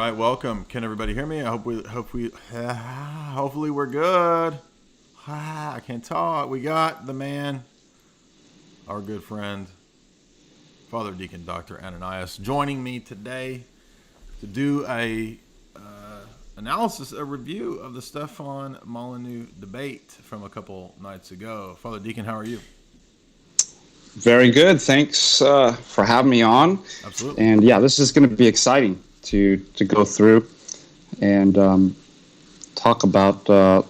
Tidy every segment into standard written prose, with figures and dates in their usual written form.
right, welcome. Can everybody hear me? I hopefully we're good. I can't talk. We got the man, our good friend, Father Deacon Dr. Ananias, joining me today to do a a review of the Stefan+Molyneux debate from a couple nights ago. Father Deacon, how are you? Very good. Thanks for having me on. Absolutely. And yeah, this is going to be exciting to go through and talk about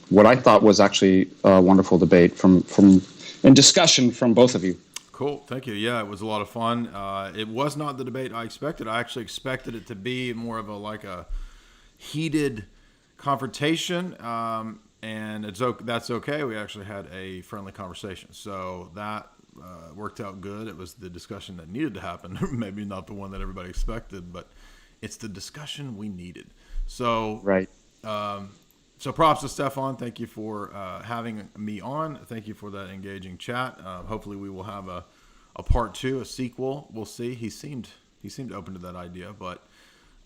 what I thought was actually a wonderful debate and discussion from both of you. Cool. Thank you. Yeah, it was a lot of fun. It was not the debate I expected. I actually expected it to be more of a heated confrontation, and that's okay. We actually had a friendly conversation, so that worked out good. It was the discussion that needed to happen. Maybe not the one that everybody expected, but it's the discussion we needed. So right. So props to Stefan. Thank you for having me on. Thank you for that engaging chat. Hopefully we will have a part two, a sequel. We'll see. He seemed open to that idea, but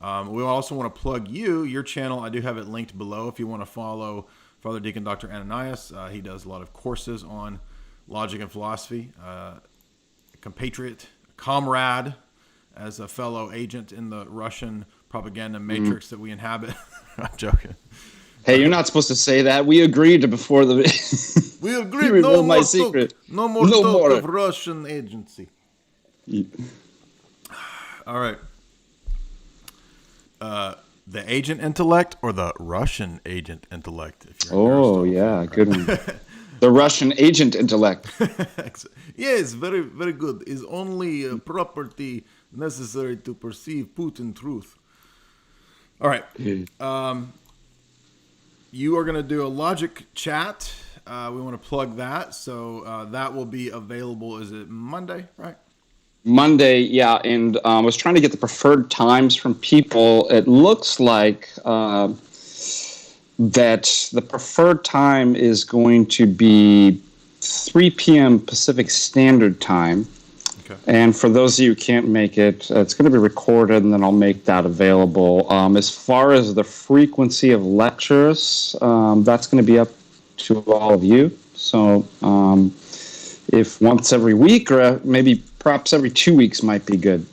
we also want to plug your channel. I do have it linked below if you want to follow Father Deacon Dr. Ananias. He does a lot of courses on logic and philosophy. Compatriot, comrade, as a fellow agent in the Russian propaganda matrix that we inhabit. I'm joking. Hey, you're not supposed to say that. We agreed before the. We agreed. No more secret. No more of Russian agency. Yeah. All right. The agent intellect or the Russian agent intellect? If you're yeah, good one. The Russian agent intellect. Yes, very, very good. Is only a property necessary to perceive Putin truth. All right. You are going to do a logic chat. We want to plug that. So that will be available. Is it Monday, right? Monday, yeah. And I was trying to get the preferred times from people. It looks like that the preferred time is going to be 3 p.m. Pacific Standard Time. Okay. And for those of you who can't make it, it's going to be recorded, and then I'll make that available. As far as the frequency of lectures, that's going to be up to all of you. So if once every week or maybe perhaps every 2 weeks might be good.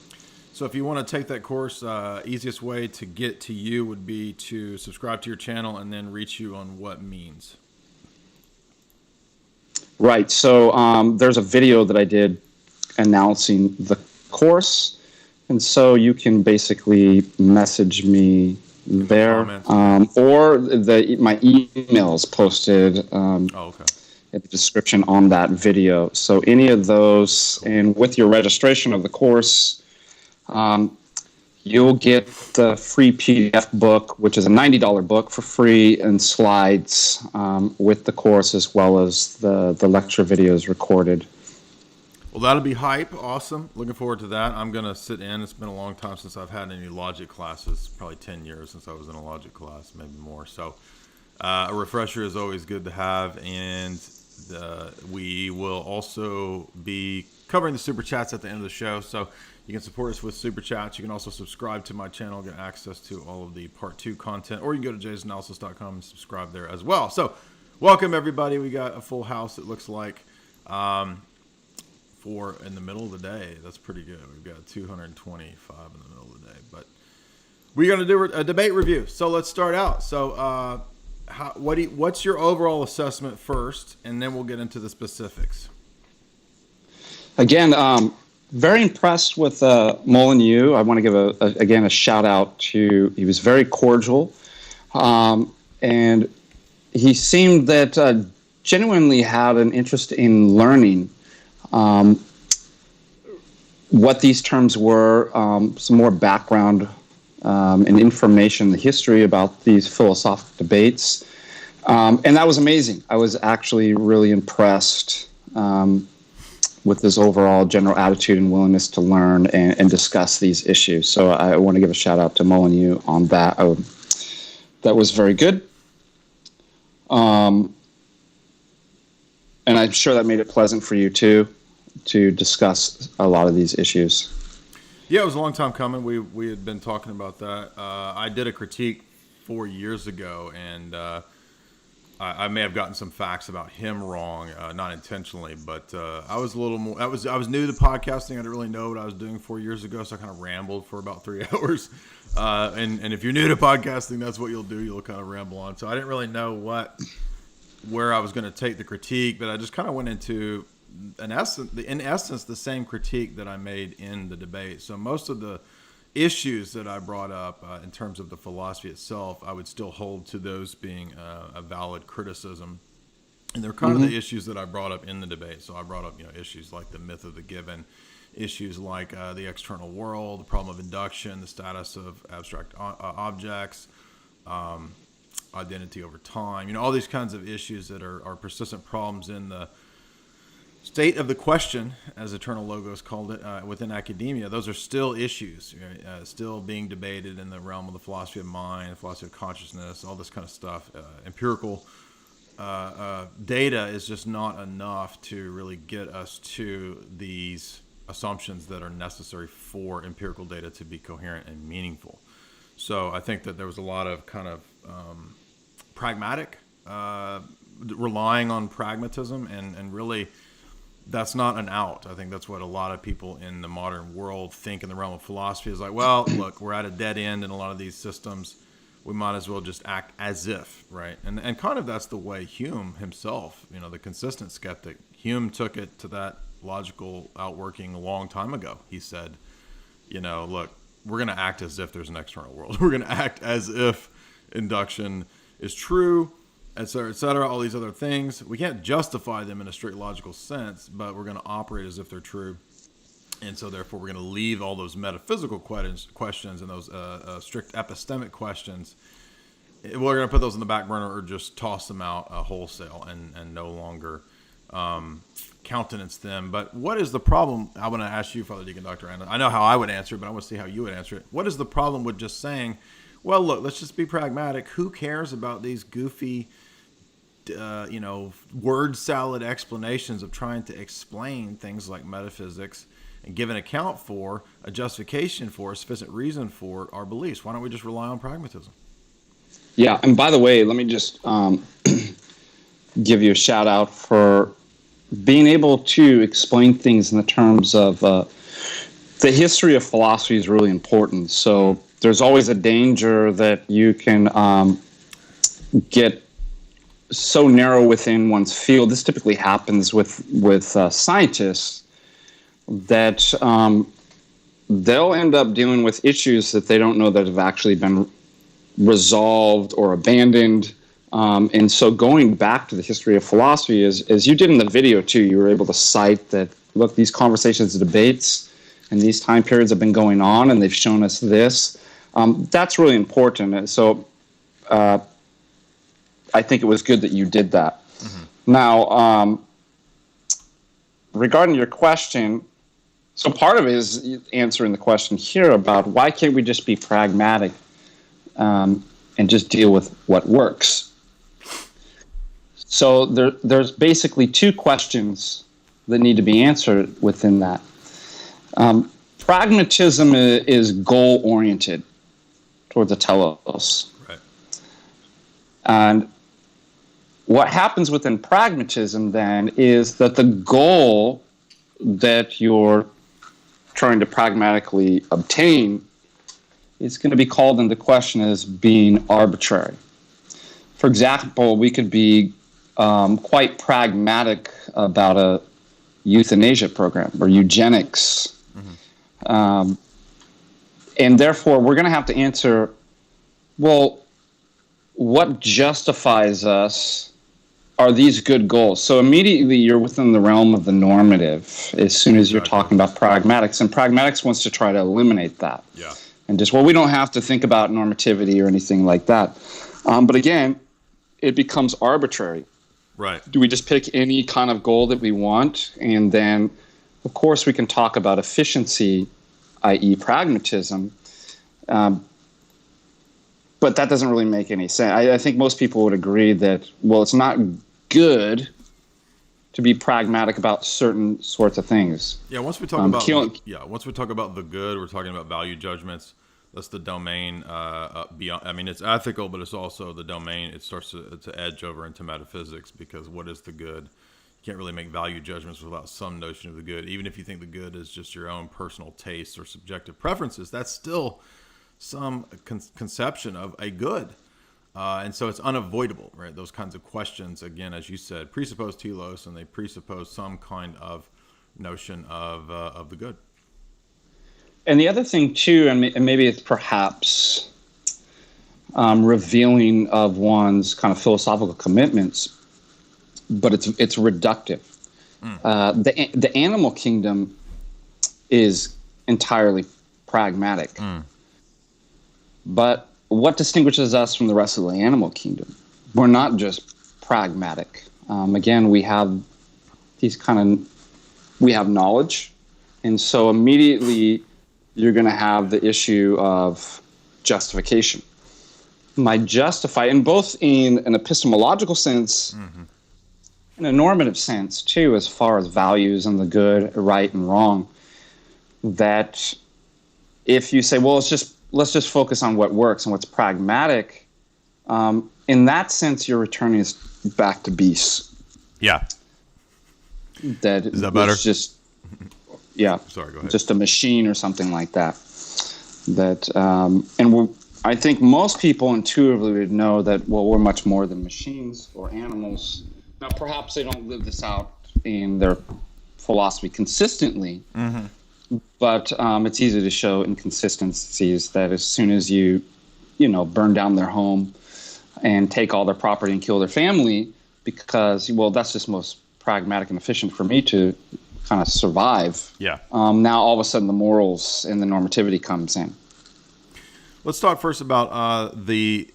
So if you want to take that course, easiest way to get to you would be to subscribe to your channel and then reach you on what means. Right. So there's a video that I did announcing the course, and so you can basically message me there, or my email is posted in the description on that video. So any of those, and with your registration of the course, you'll get the free PDF book, which is a $90 book for free, and slides with the course, as well as the lecture videos recorded. Well, that'll be hype. Awesome. Looking forward to that. I'm going to sit in. It's been a long time since I've had any logic classes, probably 10 years since I was in a logic class, maybe more. So a refresher is always good to have. And we will also be covering the Super Chats at the end of the show. So you can support us with Super Chats. You can also subscribe to my channel, get access to all of the Part 2 content, or you can go to jaysanalysis.com and subscribe there as well. So welcome, everybody. We got a full house, it looks like. For in the middle of the day, that's pretty good. We've got 225 in the middle of the day, but we're going to do a debate review. So let's start out. So, what's your overall assessment first, and then we'll get into the specifics. Again, very impressed with Molyneux. I want to give a shout out to. He was very cordial, and he seemed that genuinely had an interest in learning. What these terms were, some more background and information, the history about these philosophical debates. And that was amazing. I was actually really impressed with his overall general attitude and willingness to learn and discuss these issues. So I want to give a shout out to Molyneux on that. That was very good. And I'm sure that made it pleasant for you too, to discuss a lot of these issues. Yeah, it was a long time coming. We had been talking about that. I did a critique 4 years ago, and I may have gotten some facts about him wrong, not intentionally, but I was a little more. I was new to podcasting. I didn't really know what I was doing 4 years ago, so I kind of rambled for about 3 hours. And if you're new to podcasting, that's what you'll do. You'll kind of ramble on. So I didn't really know where I was going to take the critique, but I just kind of went into in essence the same critique that I made in the debate. So most of the issues that I brought up in terms of the philosophy itself, I would still hold to those being a valid criticism. And they're kind of the issues that I brought up in the debate. So I brought up, issues like the myth of the given, issues like the external world, the problem of induction, the status of abstract objects, identity over time, all these kinds of issues that are persistent problems in the state of the question, as Eternal Logos called it, within academia. Those are still issues, still being debated in the realm of the philosophy of mind, the philosophy of consciousness, all this kind of stuff. Empirical data is just not enough to really get us to these assumptions that are necessary for empirical data to be coherent and meaningful. So I think that there was a lot of kind of pragmatic, relying on pragmatism, and really that's not an out. I think that's what a lot of people in the modern world think in the realm of philosophy is like, well, look, we're at a dead end in a lot of these systems. We might as well just act as if, right? And kind of that's the way Hume himself, the consistent skeptic, Hume took it to that logical outworking a long time ago. He said, look, we're going to act as if there's an external world. We're going to act as if induction is true, et cetera, all these other things. We can't justify them in a straight logical sense, but we're going to operate as if they're true. And so therefore we're going to leave all those metaphysical questions and those strict epistemic questions. We're going to put those in the back burner or just toss them out wholesale and no longer countenance them. But what is the problem? I want to ask you, Father Deacon Dr. Anna. I know how I would answer it, but I want to see how you would answer it. What is the problem with just saying, well, look, let's just be pragmatic. Who cares about these goofy word salad explanations of trying to explain things like metaphysics and give an account for, a justification for, a sufficient reason for our beliefs? Why don't we just rely on pragmatism? Yeah, and by the way, let me just give you a shout out for being able to explain things in the terms of the history of philosophy is really important. So there's always a danger that you can get so narrow within one's field. This typically happens with scientists that they'll end up dealing with issues that they don't know that have actually been resolved or abandoned. And so going back to the history of philosophy, as you did in the video too, you were able to cite that, look, these conversations and debates and these time periods have been going on and they've shown us this. That's really important. And so I think it was good that you did that. Mm-hmm. Now, regarding your question, so part of it is answering the question here about why can't we just be pragmatic and just deal with what works. So there's basically two questions that need to be answered within that. Pragmatism is goal-oriented towards the telos. Right. And what happens within pragmatism then is that the goal that you're trying to pragmatically obtain is going to be called into question as being arbitrary. For example, we could be quite pragmatic about a euthanasia program or eugenics. Mm-hmm. And therefore, we're going to have to answer, well, what justifies us? Are these good goals? So immediately you're within the realm of the normative as soon as you're talking about pragmatics. And pragmatics wants to try to eliminate that. Yeah. And just, well, we don't have to think about normativity or anything like that. But again, it becomes arbitrary. Right. Do we just pick any kind of goal that we want? And then, of course, we can talk about efficiency, i.e. pragmatism. But that doesn't really make any sense. I think most people would agree that, well, it's not good to be pragmatic about certain sorts of things. Yeah, once we talk once we talk about the good, we're talking about value judgments. That's the domain beyond. I mean, it's ethical, but it's also the domain. It starts to edge over into metaphysics, because what is the good? You can't really make value judgments without some notion of the good. Even if you think the good is just your own personal tastes or subjective preferences, that's still some conception of a good. And so it's unavoidable, right? Those kinds of questions, again, as you said, presuppose telos, and they presuppose some kind of notion of the good. And the other thing, too, and maybe it's perhaps revealing of one's kind of philosophical commitments, but it's reductive. The animal kingdom is entirely pragmatic. But what distinguishes us from the rest of the animal kingdom? We're not just pragmatic. Again, we have we have knowledge, and so immediately you're going to have the issue of justification. My justify, and both in an epistemological sense, in a normative sense too, as far as values and the good, right and wrong, that if you say, well, let's just focus on what works and what's pragmatic, in that sense, you're returning us back to beasts. Yeah. Is that better? Just, yeah. Sorry, go ahead. Just a machine or something like that. I think most people intuitively would know that, well, we're much more than machines or animals. Now, perhaps they don't live this out in their philosophy consistently, but it's easy to show inconsistencies that as soon as you burn down their home and take all their property and kill their family, because, well, that's just most pragmatic and efficient for me to kind of survive. Yeah. Now, all of a sudden, the morals and the normativity comes in. Let's talk first about the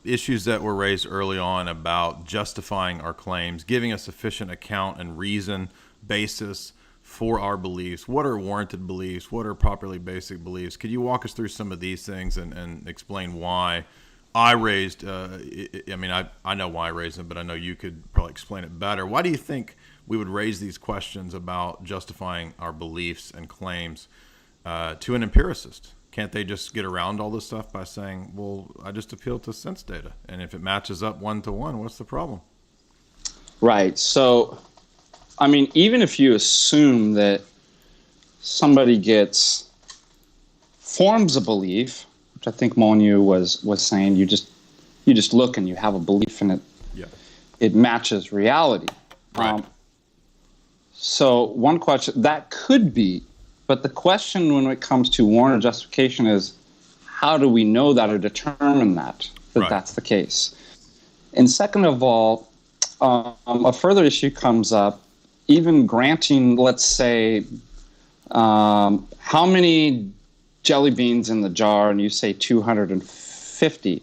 issues that were raised early on about justifying our claims, giving a sufficient account and reason, basis for our beliefs. What are warranted beliefs? What are properly basic beliefs? Could you walk us through some of these things and explain why I raised, I know why I raised them, but I know you could probably explain it better. Why do you think we would raise these questions about justifying our beliefs and claims to an empiricist? Can't they just get around all this stuff by saying, well, I just appeal to sense data, and if it matches up 1-to-1, what's the problem? Right. So, I mean, even if you assume that somebody forms a belief, which I think Molyneux was saying, you just look and you have a belief in it. Yeah. It matches reality. Right. So one question, that could be, but the question when it comes to warrant or justification is, how do we know that or determine that that's the case? And second of all, a further issue comes up, even granting, let's say, how many jelly beans in the jar, and you say 250,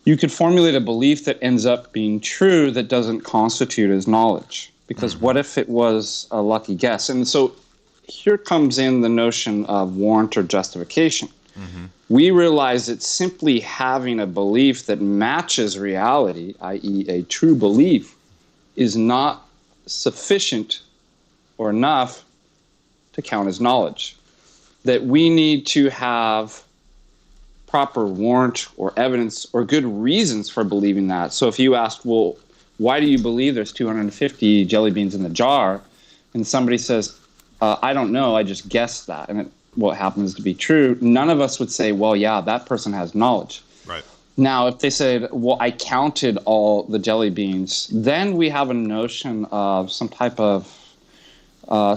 you could formulate a belief that ends up being true that doesn't constitute as knowledge. Because what if it was a lucky guess? And so here comes in the notion of warrant or justification. We realize that simply having a belief that matches reality, i.e. a true belief, is not sufficient or enough to count as knowledge. That we need to have proper warrant or evidence or good reasons for believing that. So if you ask, well, why do you believe there's 250 jelly beans in the jar? And somebody says, I don't know, I just guessed that. And what happens to be true, none of us would say, well, yeah, that person has knowledge. Right. Now, if they said, well, I counted all the jelly beans, then we have a notion of some type of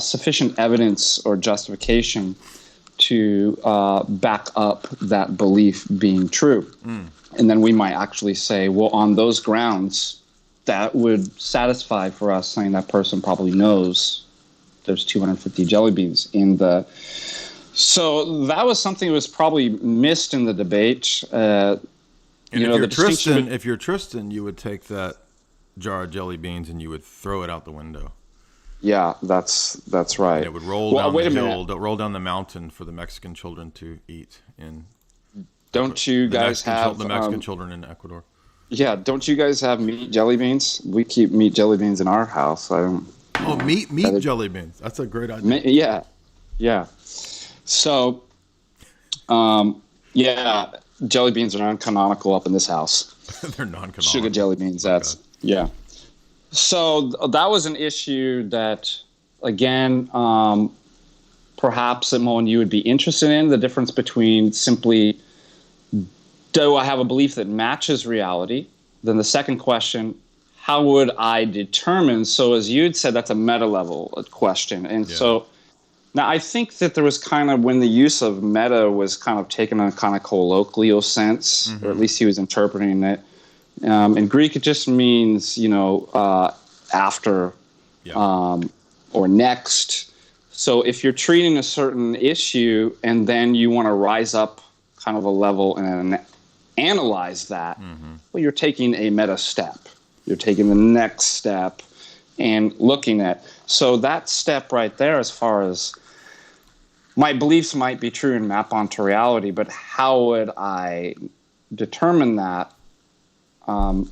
sufficient evidence or justification to back up that belief being true. And then we might actually say, well, on those grounds, that would satisfy for us saying that person probably knows there's 250 jelly beans in the... So that was something that was probably missed in the debate. If you're Tristan, you would take that jar of jelly beans and you would throw it out the window. Yeah, that's right. And it would roll down the hill, roll down the mountain for the Mexican children to eat. Don't you guys have the Mexican children in Ecuador? Yeah, don't you guys have meat jelly beans? We keep meat jelly beans in our house. I don't. Oh, meat jelly beans. That's a great idea. Yeah, yeah. So, yeah, jelly beans are non-canonical up in this house. They're non-canonical. Sugar jelly beans. That's yeah. So that was an issue that, again, perhaps Simone, you would be interested in the difference between simply, do I have a belief that matches reality? Then the second question, how would I determine? So as you'd said, that's a meta level question. And so now I think that there was kind of, when the use of meta was kind of taken in a kind of colloquial sense, or at least he was interpreting it. In Greek, it just means, after or next. So if you're treating a certain issue and then you want to rise up kind of a level and analyze that, well, you're taking a meta step. You're taking the next step and looking at. So that step right there, as far as my beliefs might be true and map onto reality, but how would I determine that? And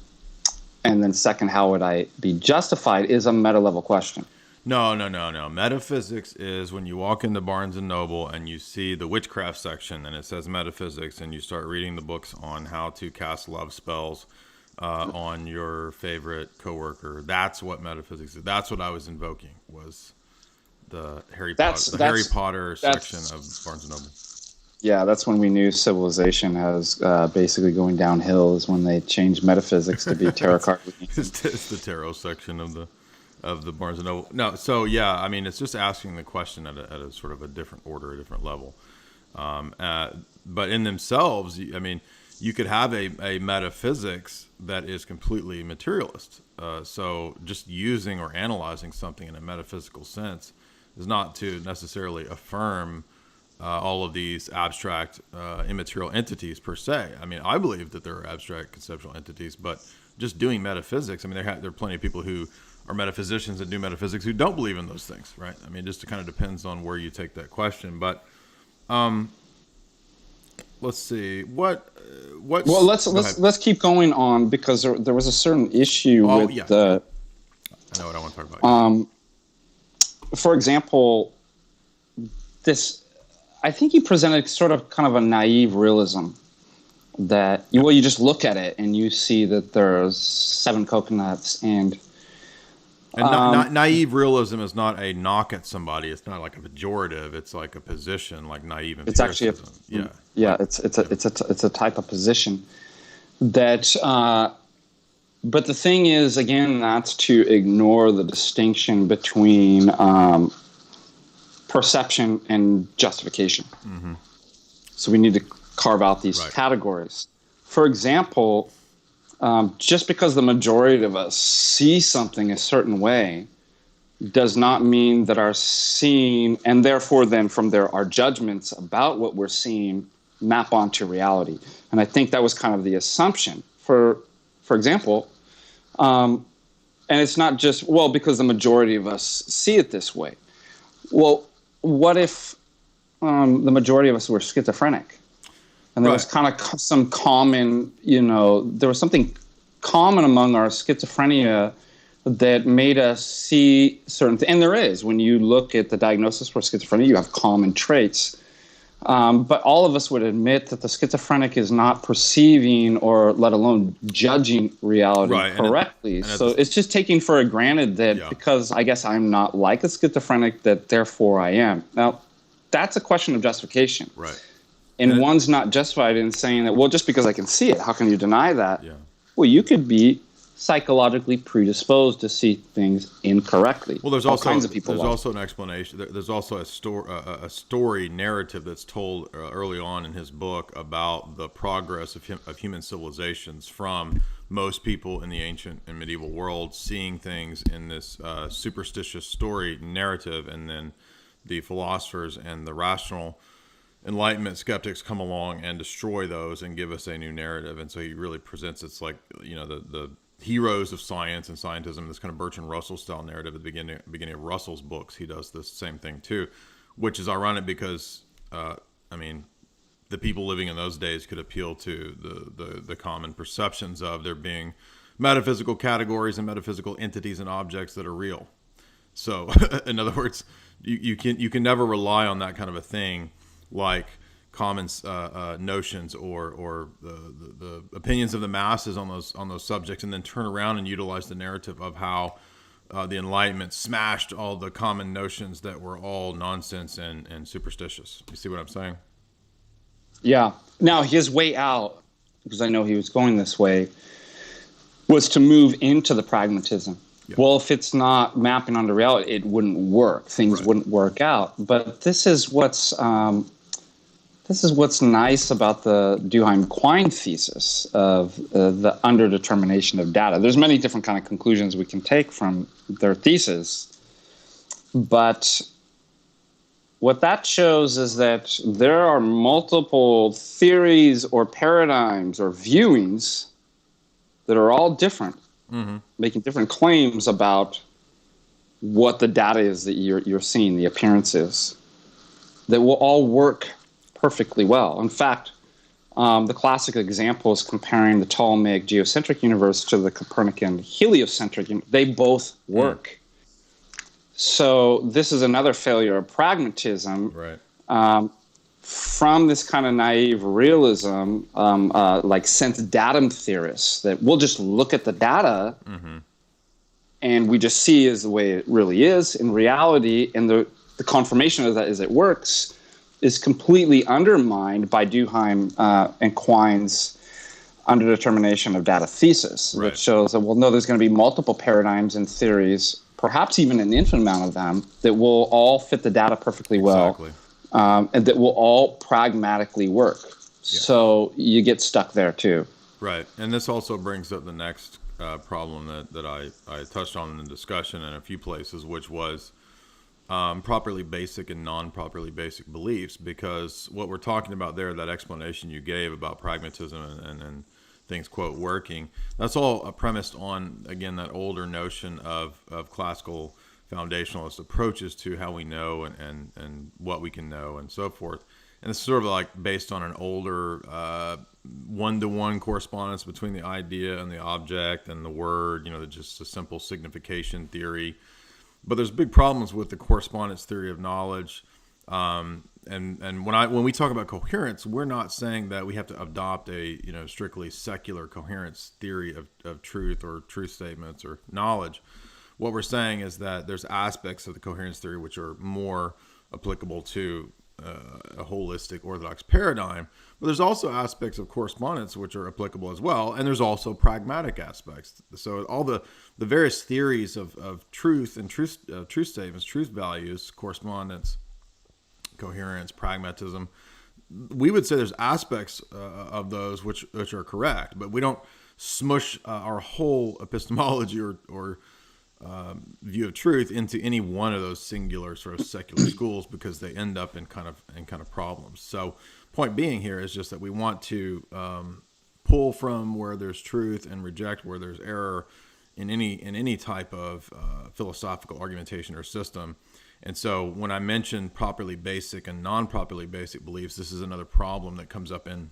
then second, how would I be justified is a meta level question. No. Metaphysics is when you walk into Barnes and Noble and you see the witchcraft section and it says metaphysics, and you start reading the books on how to cast love spells on your favorite coworker. That's what metaphysics is. That's what I was invoking, was the Harry Potter section of Barnes and Noble. Yeah, that's when we knew civilization was basically going downhill, is when they changed metaphysics to be tarot card reading. It's the tarot section of the Barnes and Noble. No, so yeah, I mean, it's just asking the question at a sort of a different order, a different level. But in themselves, I mean, you could have a metaphysics that is completely materialist. So just using or analyzing something in a metaphysical sense is not to necessarily affirm all of these abstract immaterial entities per se. I mean, I believe that there are abstract conceptual entities, but just doing metaphysics, I mean, there are plenty of people who are metaphysicians that do metaphysics who don't believe in those things, right? I mean, just it kind of depends on where you take that question. But let's see what. Well, let's keep going on, because there was a certain issue with the. I know what I want to talk about. For example, this. I think he presented sort of kind of a naive realism that you just look at it and you see that there's 7 coconuts and naive realism is not a knock at somebody. It's not like a pejorative. It's like a position, like naive empiricism. It's actually it's a type of position that. But the thing is, again, that's to ignore the distinction between perception and justification. So we need to carve out these categories. For example, just because the majority of us see something a certain way does not mean that our seeing, and therefore then from there our judgments about what we're seeing, map onto reality. And I think that was kind of the assumption. For example, and it's not just, well, because the majority of us see it this way. Well, what if the majority of us were schizophrenic? And there was kind of some common, there was something common among our schizophrenia that made us see certain things. And there is. When you look at the diagnosis for schizophrenia, you have common traits. But all of us would admit that the schizophrenic is not perceiving or let alone judging reality correctly. So it's just taking for granted that because I guess I'm not like a schizophrenic, that therefore I am. Now, that's a question of justification. Right. And one's not justified in saying that, well, just because I can see it, how can you deny that? Yeah. Well, you could be psychologically predisposed to see things incorrectly. Well, there's all kinds of people. There's also an explanation. There's also a story narrative that's told early on in his book about the progress of human civilizations, from most people in the ancient and medieval world seeing things in this superstitious story narrative, and then the philosophers and the rational Enlightenment skeptics come along and destroy those and give us a new narrative. And so he really presents it's like the heroes of science and scientism, this kind of Bertrand Russell style narrative at the beginning of Russell's books. He does this same thing too, which is ironic because the people living in those days could appeal to the common perceptions of there being metaphysical categories and metaphysical entities and objects that are real. So, in other words, you can never rely on that kind of a thing like common notions or the opinions of the masses on those subjects, and then turn around and utilize the narrative of how the Enlightenment smashed all the common notions that were all nonsense and superstitious. You see what I'm saying? Yeah. Now, his way out, because I know he was going this way, was to move into the pragmatism. Yeah. Well, if it's not mapping onto reality, it wouldn't work. Things wouldn't work out. But this is what's nice about the Duhem-Quine thesis of the underdetermination of data. There's many different kind of conclusions we can take from their thesis, but what that shows is that there are multiple theories or paradigms or viewings that are all different, making different claims about what the data is that you're seeing, the appearances, that will all work perfectly well. In fact, the classic example is comparing the Ptolemaic geocentric universe to the Copernican heliocentric universe. They both work. So this is another failure of pragmatism. From this kind of naive realism, like sense datum theorists, that we'll just look at the data and we just see as the way it really is in reality, and the confirmation of that is it works, is completely undermined by Duhem and Quine's underdetermination of data thesis, which shows that, well, no, there's going to be multiple paradigms and theories, perhaps even an infinite amount of them, that will all fit the data perfectly well, and that will all pragmatically work. So you get stuck there too. Right. And this also brings up the next problem that I touched on in the discussion in a few places, which was properly basic and non-properly basic beliefs, because what we're talking about there, that explanation you gave about pragmatism and things, quote, working, that's all premised on, again, that older notion of classical foundationalist approaches to how we know and what we can know and so forth. And it's sort of like based on an older one-to-one correspondence between the idea and the object and the word, just a simple signification theory. But there's big problems with the correspondence theory of knowledge. And when we talk about coherence, we're not saying that we have to adopt a strictly secular coherence theory of truth or truth statements or knowledge. What we're saying is that there's aspects of the coherence theory which are more applicable to a holistic orthodox paradigm, but there's also aspects of correspondence which are applicable as well, and there's also pragmatic aspects. So all the various theories of truth and truth statements, truth values, correspondence, coherence, pragmatism, we would say there's aspects of those which are correct, but we don't smush our whole epistemology or view of truth into any one of those singular sort of secular schools, because they end up in kind of problems. So point being here is just that we want to pull from where there's truth and reject where there's error in any type of philosophical argumentation or system. And so when I mentioned properly basic and non-properly basic beliefs, this is another problem that comes up in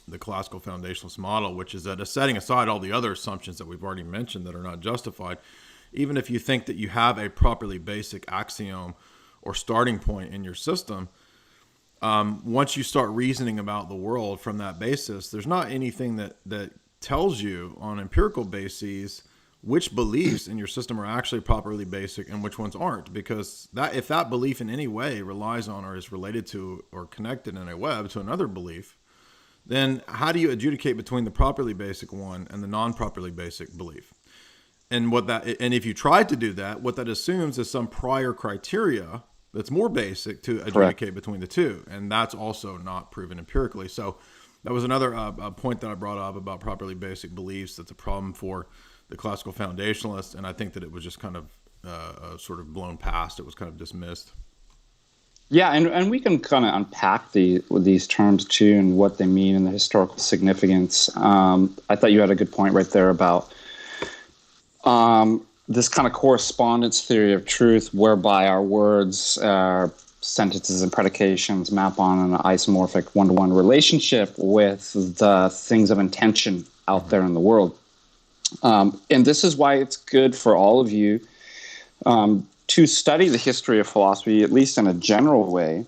the classical foundationalist model, which is that setting aside all the other assumptions that we've already mentioned that are not justified, even if you think that you have a properly basic axiom or starting point in your system, once you start reasoning about the world from that basis, there's not anything that tells you on empirical bases which beliefs in your system are actually properly basic and which ones aren't, because if that belief in any way relies on or is related to or connected in a web to another belief, then how do you adjudicate between the properly basic one and the non-properly basic belief? And if you tried to do that, what that assumes is some prior criteria that's more basic to adjudicate between the two, and that's also not proven empirically. So that was another point that I brought up about properly basic beliefs. That's a problem for the classical foundationalists, and I think that it was just kind of sort of blown past. It was kind of dismissed. Yeah, and we can kind of unpack these terms too and what they mean and the historical significance. I thought you had a good point right there about this kind of correspondence theory of truth, whereby our words are sentences and predications map on an isomorphic one-to-one relationship with the things of intention out there in the world. And this is why it's good for all of you to study the history of philosophy, at least in a general way.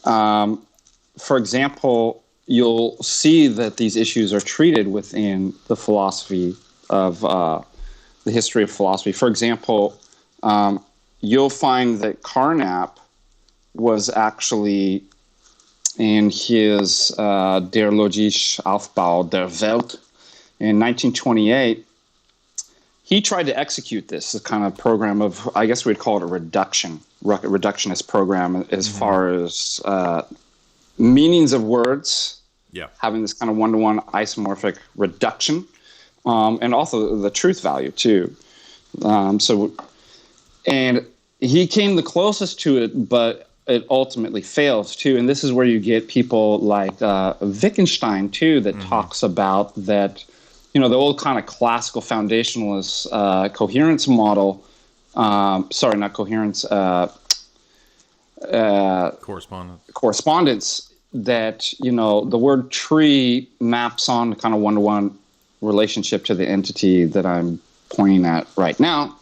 For example, you'll see that these issues are treated within the philosophy of the history of philosophy. For example, you'll find that Carnap was actually in his Der logische Aufbau der Welt in 1928. He tried to execute this kind of program of, I guess we'd call it a reductionist program as far as meanings of words, having this kind of one-to-one isomorphic reduction, and also the truth value too. And he came the closest to it, but it ultimately fails too. And this is where you get people like Wittgenstein too, that talks about that, the old kind of classical foundationalist coherence model. Sorry, not coherence. Correspondence. That, the word tree maps on the kind of one-to-one relationship to the entity that I'm pointing at right now.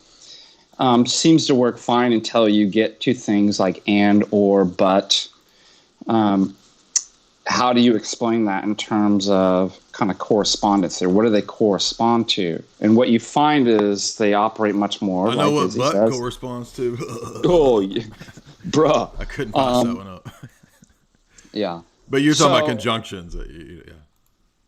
Seems to work fine until you get to things like and, or, but. How do you explain that in terms of kind of correspondence there? What do they correspond to? And what you find is they operate much more. I know what but corresponds to. Oh, yeah. Bruh. I couldn't pass that one up. Yeah. But you're talking about conjunctions.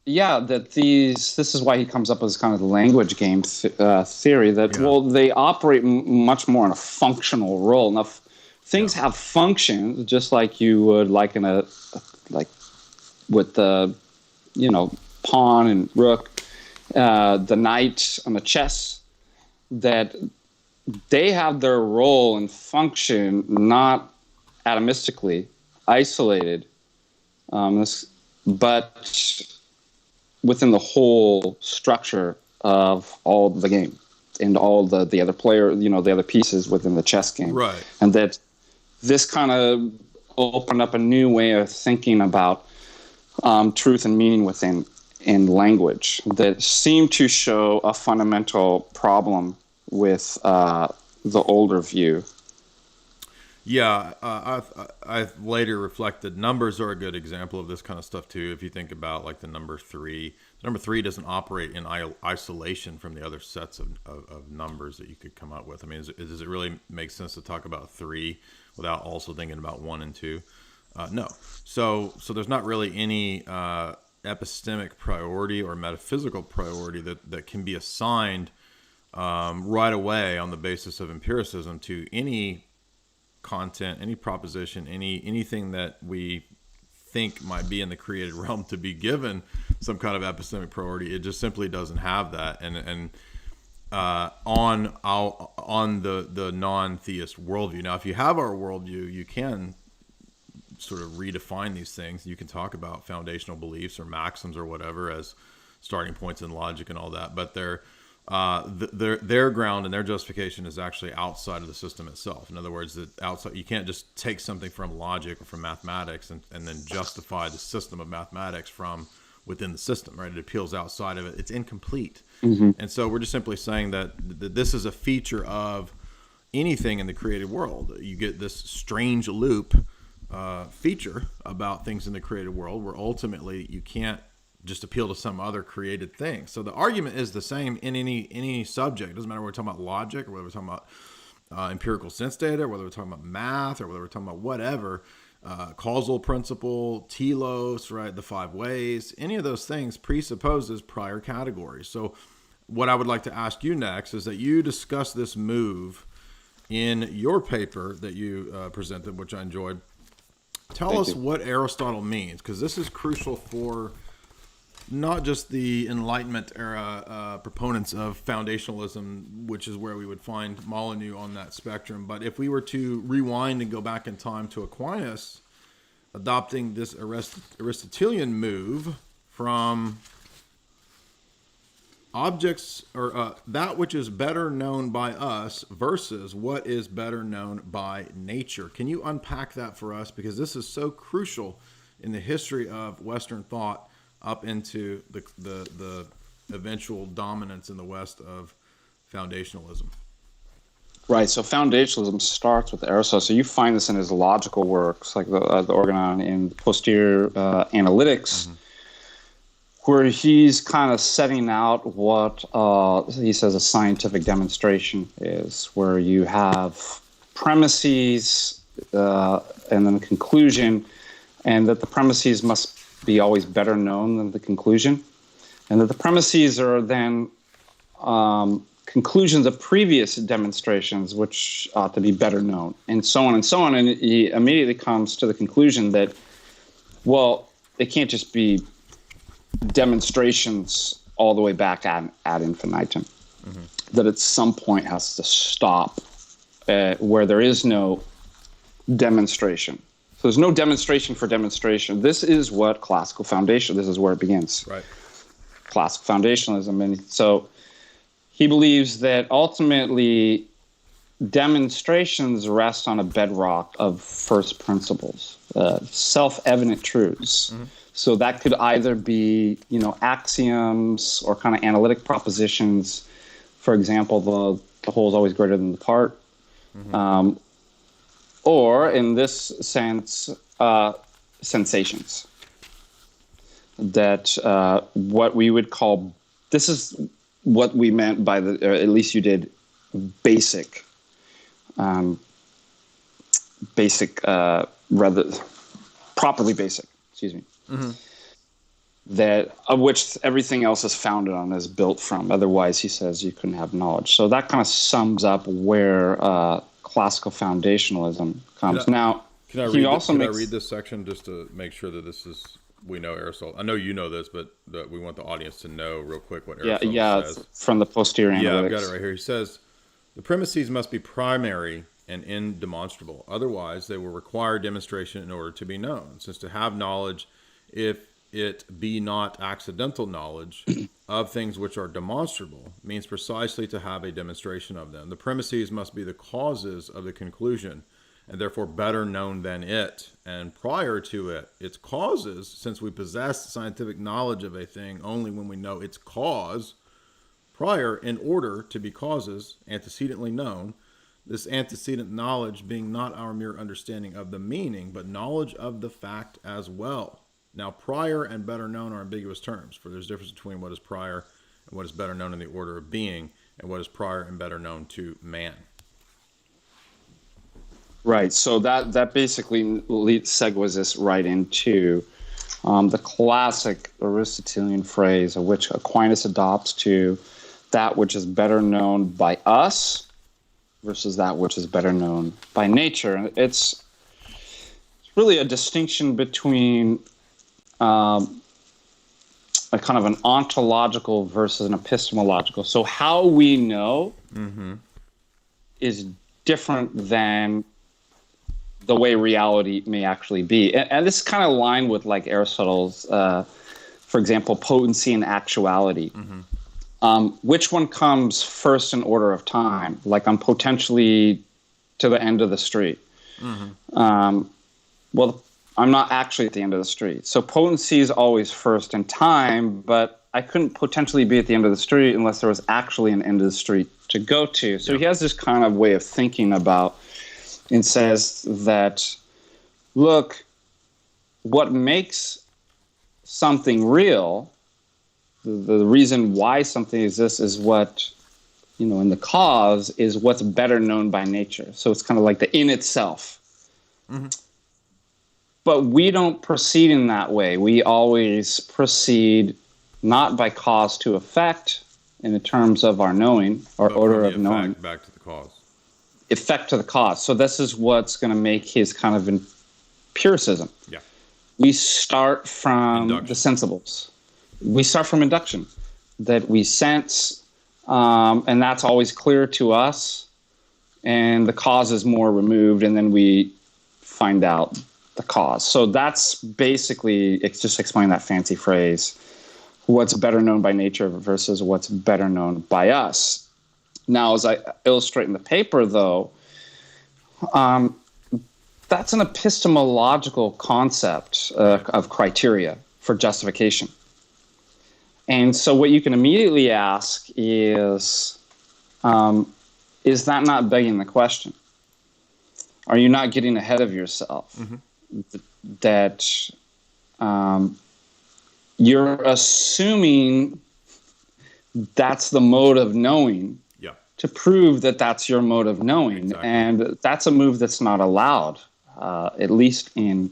Yeah, that this is why he comes up with kind of the language game theory that, they operate much more in a functional role. Now, things have functions, just like you would like in with the, pawn and rook, the knight on the chess, that they have their role and function not atomistically isolated, but within the whole structure of all the game and all the other player, the other pieces within the chess game. Right. And that this kind of opened up a new way of thinking about truth and meaning in language that seemed to show a fundamental problem with the older view. Yeah, I've later reflected numbers are a good example of this kind of stuff too. If you think about like the number three doesn't operate in isolation from the other sets of numbers that you could come up with. I mean, does it really make sense to talk about three without also thinking about one and two? No. So there's not really any epistemic priority or metaphysical priority that can be assigned right away on the basis of empiricism to any content, any proposition, anything that we think might be in the created realm to be given some kind of epistemic priority. It just simply doesn't have that. And on the non-theist worldview. Now, if you have our worldview, you can sort of redefine these things. You can talk about foundational beliefs or maxims or whatever as starting points in logic and all that, but their ground and their justification is actually outside of the system itself. In other words, you can't just take something from logic or from mathematics and then justify the system of mathematics from within the system, right? It appeals outside of it. It's incomplete. And so we're just simply saying that this is a feature of anything in the created world. You get this strange loop feature about things in the created world where ultimately you can't just appeal to some other created thing. So the argument is the same in any subject. It doesn't matter whether we're talking about logic or whether we're talking about empirical sense data, or whether we're talking about math, or whether we're talking about whatever, causal principle, telos, right, the five ways. Any of those things presupposes prior categories. So what I would like to ask you next is that you discuss this move in your paper that you presented, which I enjoyed. Tell us what Aristotle means, because this is crucial for not just the Enlightenment era proponents of foundationalism, which is where we would find Molyneux on that spectrum. But if we were to rewind and go back in time to Aquinas, adopting this Aristotelian move from objects or that which is better known by us versus what is better known by nature. Can you unpack that for us? Because this is so crucial in the history of Western thought up into the eventual dominance in the West of foundationalism. Right. So foundationalism starts with Aristotle. So you find this in his logical works, like the Organon in Posterior Analytics, where he's kind of setting out what he says a scientific demonstration is, where you have premises and then a conclusion, and that the premises must be always better known than the conclusion, and that the premises are then conclusions of previous demonstrations, which ought to be better known, and so on and so on. And he immediately comes to the conclusion that, well, it can't just be demonstrations all the way back ad infinitum, that at some point has to stop where there is no demonstration. So there's no demonstration for demonstration. This is what classical foundation, this is where it begins. Right. Classical foundationalism. And so he believes that ultimately demonstrations rest on a bedrock of first principles, self-evident truths. So that could either be, axioms or kind of analytic propositions. For example, the whole is always greater than the part. Or in this sense, sensations. That what we would call, this is what we meant by or at least you did, basic, rather properly basic, excuse me. That of which everything else is founded on, is built from. Otherwise, he says, you couldn't have knowledge. So that kind of sums up where classical foundationalism comes. Can I read this section just to make sure that we know Aristotle? I know you know this, but we want the audience to know real quick what Aristotle says. It's from the Posterior Analytics. Yeah, I've got it right here. He says, the premises must be primary and indemonstrable. Otherwise, they will require demonstration in order to be known. Since to have knowledge, if it be not accidental knowledge of things which are demonstrable, means precisely to have a demonstration of them. The premises must be the causes of the conclusion, and therefore better known than it. And prior to it, its causes, since we possess scientific knowledge of a thing only when we know its cause, prior, in order to be causes, antecedently known, this antecedent knowledge being not our mere understanding of the meaning, but knowledge of the fact as well. Now, prior and better known are ambiguous terms, for there's a difference between what is prior and what is better known in the order of being, and what is prior and better known to man. Right. So that basically segues us right into the classic Aristotelian phrase, of which Aquinas adopts, to that which is better known by us versus that which is better known by nature. And it's really a distinction between a kind of an ontological versus an epistemological. So how we know is different than the way reality may actually be. And this is kind of aligned with like Aristotle's, for example, potency and actuality. Which one comes first in order of time? Like I'm potentially to the end of the street. Well, I'm not actually at the end of the street. So potency is always first in time, but I couldn't potentially be at the end of the street unless there was actually an end of the street to go to. So he has this kind of way of thinking about, and says that, look, what makes something real, the reason why something exists is what, in the cause is what's better known by nature. So it's kind of like the in itself. But we don't proceed in that way. We always proceed not by cause to effect in the terms of our knowing, or order of knowing. Back to the cause. Effect to the cause. So this is what's going to make his kind of empiricism. Yeah. We start from Induction. the sensibles. We start from induction, that we sense, and that's always clear to us, and the cause is more removed, and then we find out the cause. So that's basically, it's just explaining that fancy phrase what's better known by nature versus what's better known by us. Now, as I illustrate in the paper, though, that's an epistemological concept of criteria for justification. And so what you can immediately ask is that not begging the question? Are you not getting ahead of yourself? That you're assuming that's the mode of knowing to prove that that's your mode of knowing. Exactly. And that's a move that's not allowed, at least in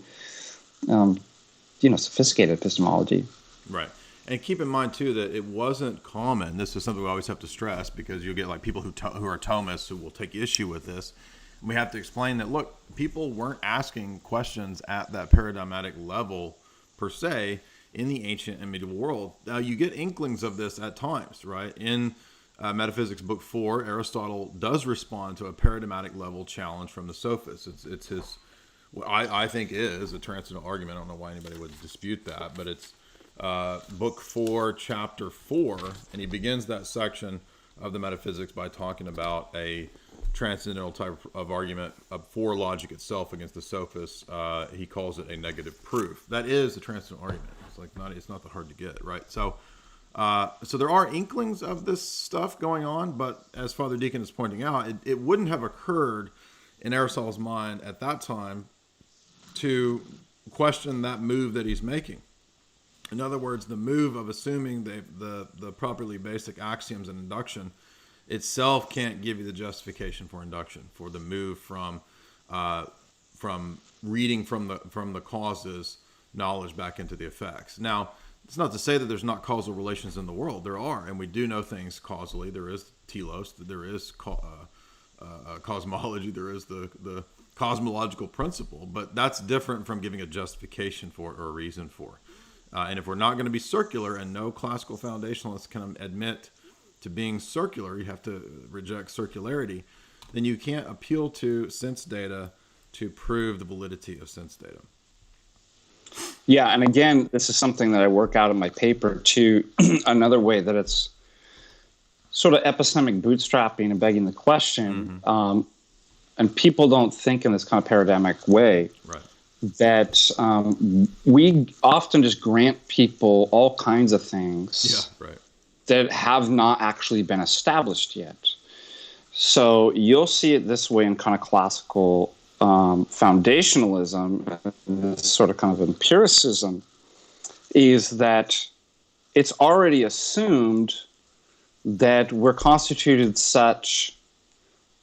sophisticated epistemology. Right. And keep in mind, too, that it wasn't common. This is something we always have to stress, because you'll get like people who are Thomists who will take issue with this. And we have to explain that, look, people weren't asking questions at that paradigmatic level per se in the ancient and medieval world. Now, you get inklings of this at times, right? In Metaphysics Book 4, Aristotle does respond to a paradigmatic level challenge from the sophists. It's his, what I think is a transcendental argument. I don't know why anybody would dispute that, but it's Book 4, Chapter 4, and he begins that section of the Metaphysics by talking about a transcendental type of argument for logic itself against the sophists. He calls it a negative proof. That is a transcendental argument. It's not that hard to get, right? So there are inklings of this stuff going on, but as Father Deacon is pointing out, it wouldn't have occurred in Aristotle's mind at that time to question that move that he's making. In other words, the move of assuming the properly basic axioms in induction itself can't give you the justification for induction, for the move from reading from the causes knowledge back into the effects. Now, it's not to say that there's not causal relations in the world. There are, and we do know things causally. There is telos, there is cosmology, there is the cosmological principle, but that's different from giving a justification for or a reason for. And if we're not going to be circular, and no classical foundationalists can admit to being circular, you have to reject circularity, then you can't appeal to sense data to prove the validity of sense data. Yeah, and again, this is something that I work out in my paper too. Another way that it's sort of epistemic bootstrapping and begging the question, and people don't think in this kind of paradigmatic way, right, that we often just grant people all kinds of things that have not actually been established yet. So you'll see it this way in kind of classical foundationalism, this sort of kind of empiricism, is that it's already assumed that we're constituted such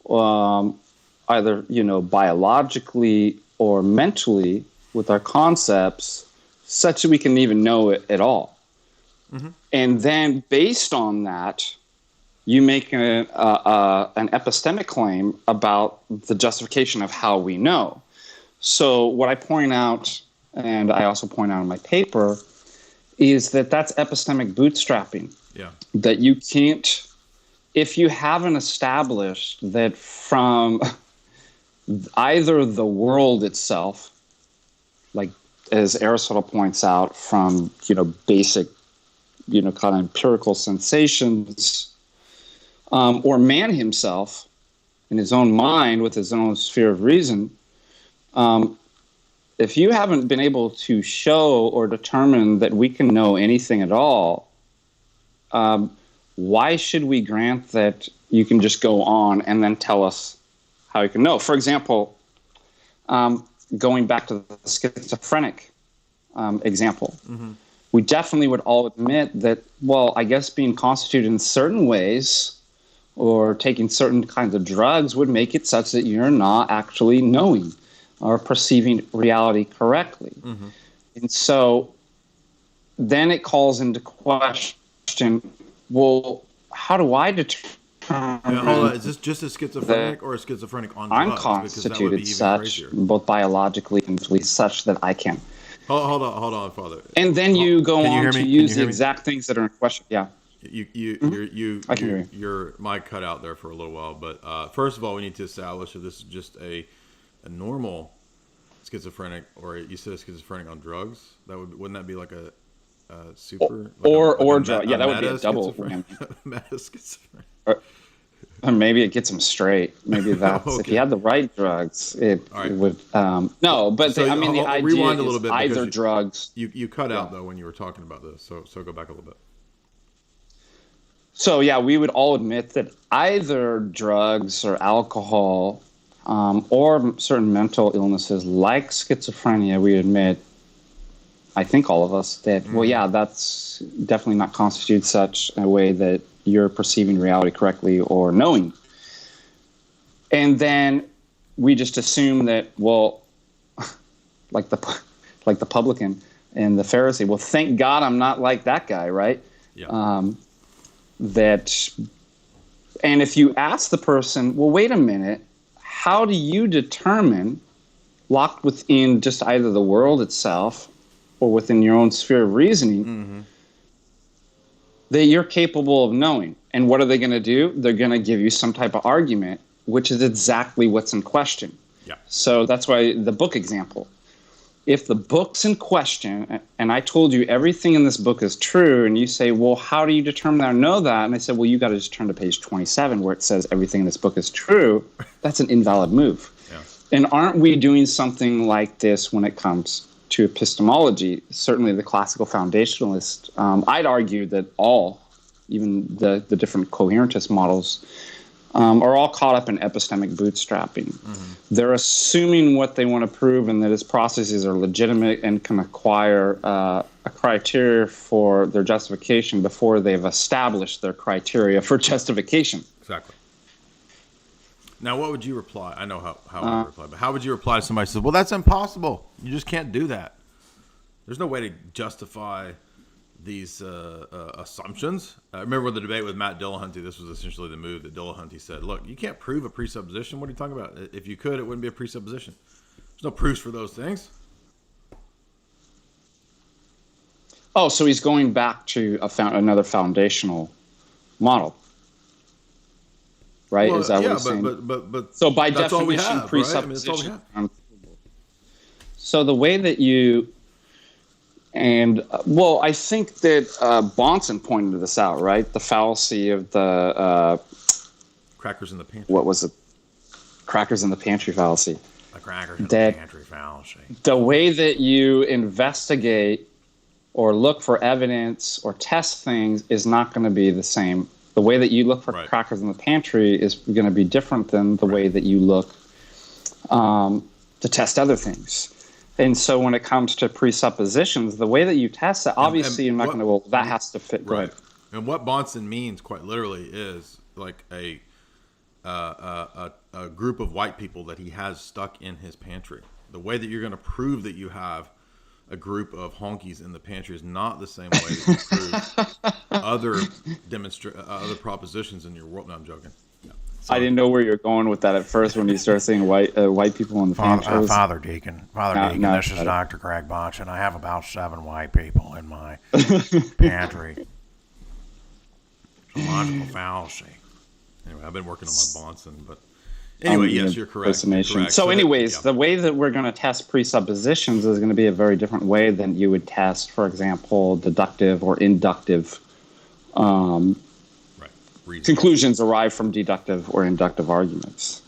either, biologically or mentally with our concepts such that we can even know it at all. And then based on that, you make an epistemic claim about the justification of how we know. So what I point out, and I also point out in my paper, is that that's epistemic bootstrapping. Yeah. That you can't, if you haven't established that from either the world itself, like as Aristotle points out, from basic, kind of empirical sensations, or man himself in his own mind with his own sphere of reason, if you haven't been able to show or determine that we can know anything at all, why should we grant that you can just go on and then tell us how you can know? For example, going back to the schizophrenic example, we definitely would all admit that, well, I guess being constituted in certain ways or taking certain kinds of drugs would make it such that you're not actually knowing or perceiving reality correctly. And so then it calls into question, well, how do I determine hold on. Is this just a schizophrenic or a schizophrenic on drugs? I'm constituted such, both biologically and mentally, such that I can. Hold on, Father. And then you go on to use the exact things that are in question. Yeah. Your mic cut out there for a little while, but first of all, we need to establish if this is just a normal schizophrenic, or you said a schizophrenic on drugs. Wouldn't that be like a super or drug. Yeah, that would be a double. Meta schizophrenia. Or maybe it gets them straight. Maybe that's Okay. if you had the right drugs, it would. No, but So the idea rewind a little is bit either drugs. You cut out though when you were talking about this. So go back a little bit. So yeah, we would all admit that either drugs or alcohol, or certain mental illnesses like schizophrenia, we admit. I think all of us that well, yeah, that's definitely not constitute such a way that you're perceiving reality correctly or knowing. And then we just assume that, well, like the publican and the Pharisee, well, thank God I'm not like that guy, right? Yeah. And if you ask the person, well, wait a minute, how do you determine, locked within just either the world itself or within your own sphere of reasoning, that you're capable of knowing? And what are they going to do? They're going to give you some type of argument, which is exactly what's in question. Yeah. So that's why the book example. If the book's in question, and I told you everything in this book is true, and you say, well, how do you determine that or know that? And I said, well, you got to just turn to page 27 where it says everything in this book is true. That's an invalid move. Yeah. And aren't we doing something like this when it comes to epistemology? Certainly the classical foundationalist, I'd argue that even the different coherentist models are all caught up in epistemic bootstrapping. They're assuming what they want to prove and that its processes are legitimate and can acquire a criteria for their justification before they've established their criteria for justification. Exactly. Now, what would you reply? I know how I would reply, but how would you reply to somebody who says, well, that's impossible. You just can't do that. There's no way to justify these assumptions. I remember the debate with Matt Dillahunty. This was essentially the move that Dillahunty said, look, you can't prove a presupposition. What are you talking about? If you could, it wouldn't be a presupposition. There's no proofs for those things. Oh, so he's going back to another foundational model. Right? Well, is that yeah, what he's saying? But so by that's all we definition, have, presupposition. Right? I mean, so the way that you, and well, I think that Bahnsen pointed this out, right? The fallacy of the crackers in the pantry. What was it? Crackers in the pantry fallacy. The crackers in the pantry fallacy. The way that you investigate or look for evidence or test things is not going to be the same. The way that you look for crackers in the pantry is going to be different than the way that you look to test other things. And so when it comes to presuppositions, the way that you test it, obviously you're not going to, well, that has to fit. Right. And what Bahnsen means quite literally is like a group of white people that he has stuck in his pantry. The way that you're going to prove that you have a group of honkies in the pantry is not the same way that you prove other propositions in your world. No, I'm joking. Yeah. So, I didn't know where you're going with that at first when you started saying white people in the pantry. Father Deacon, this is Dr. Greg Botch, and I have about 7 white people in my pantry. It's a logical fallacy. Anyway, I've been working on my Bahnsen, but anyway, yes, you're correct. So anyways, the way that we're going to test presuppositions is going to be a very different way than you would test, for example, deductive or inductive conclusions derived from deductive or inductive arguments.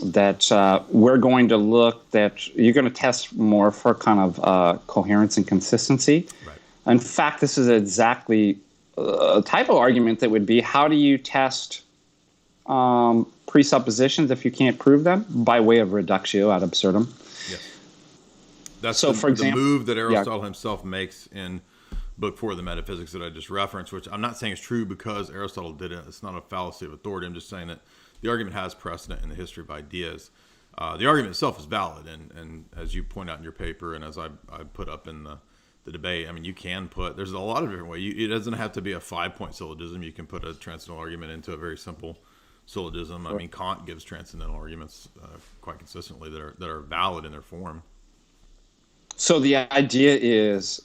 That we're going to look that you're going to test more for kind of coherence and consistency. Right. In fact, this is exactly a type of argument that would be, how do you test presuppositions if you can't prove them? By way of reductio ad absurdum. Yes. That's so, for example, the move that Aristotle himself makes in Book 4 of the Metaphysics that I just referenced, which I'm not saying is true because Aristotle did it. It's not a fallacy of authority. I'm just saying that the argument has precedent in the history of ideas. The argument itself is valid, and as you point out in your paper, and as I put up in the debate, I mean, you can put, there's a lot of different ways. It doesn't have to be a 5-point syllogism. You can put a transcendental argument into a very simple syllogism. I mean, Kant gives transcendental arguments quite consistently that are valid in their form. So the idea is,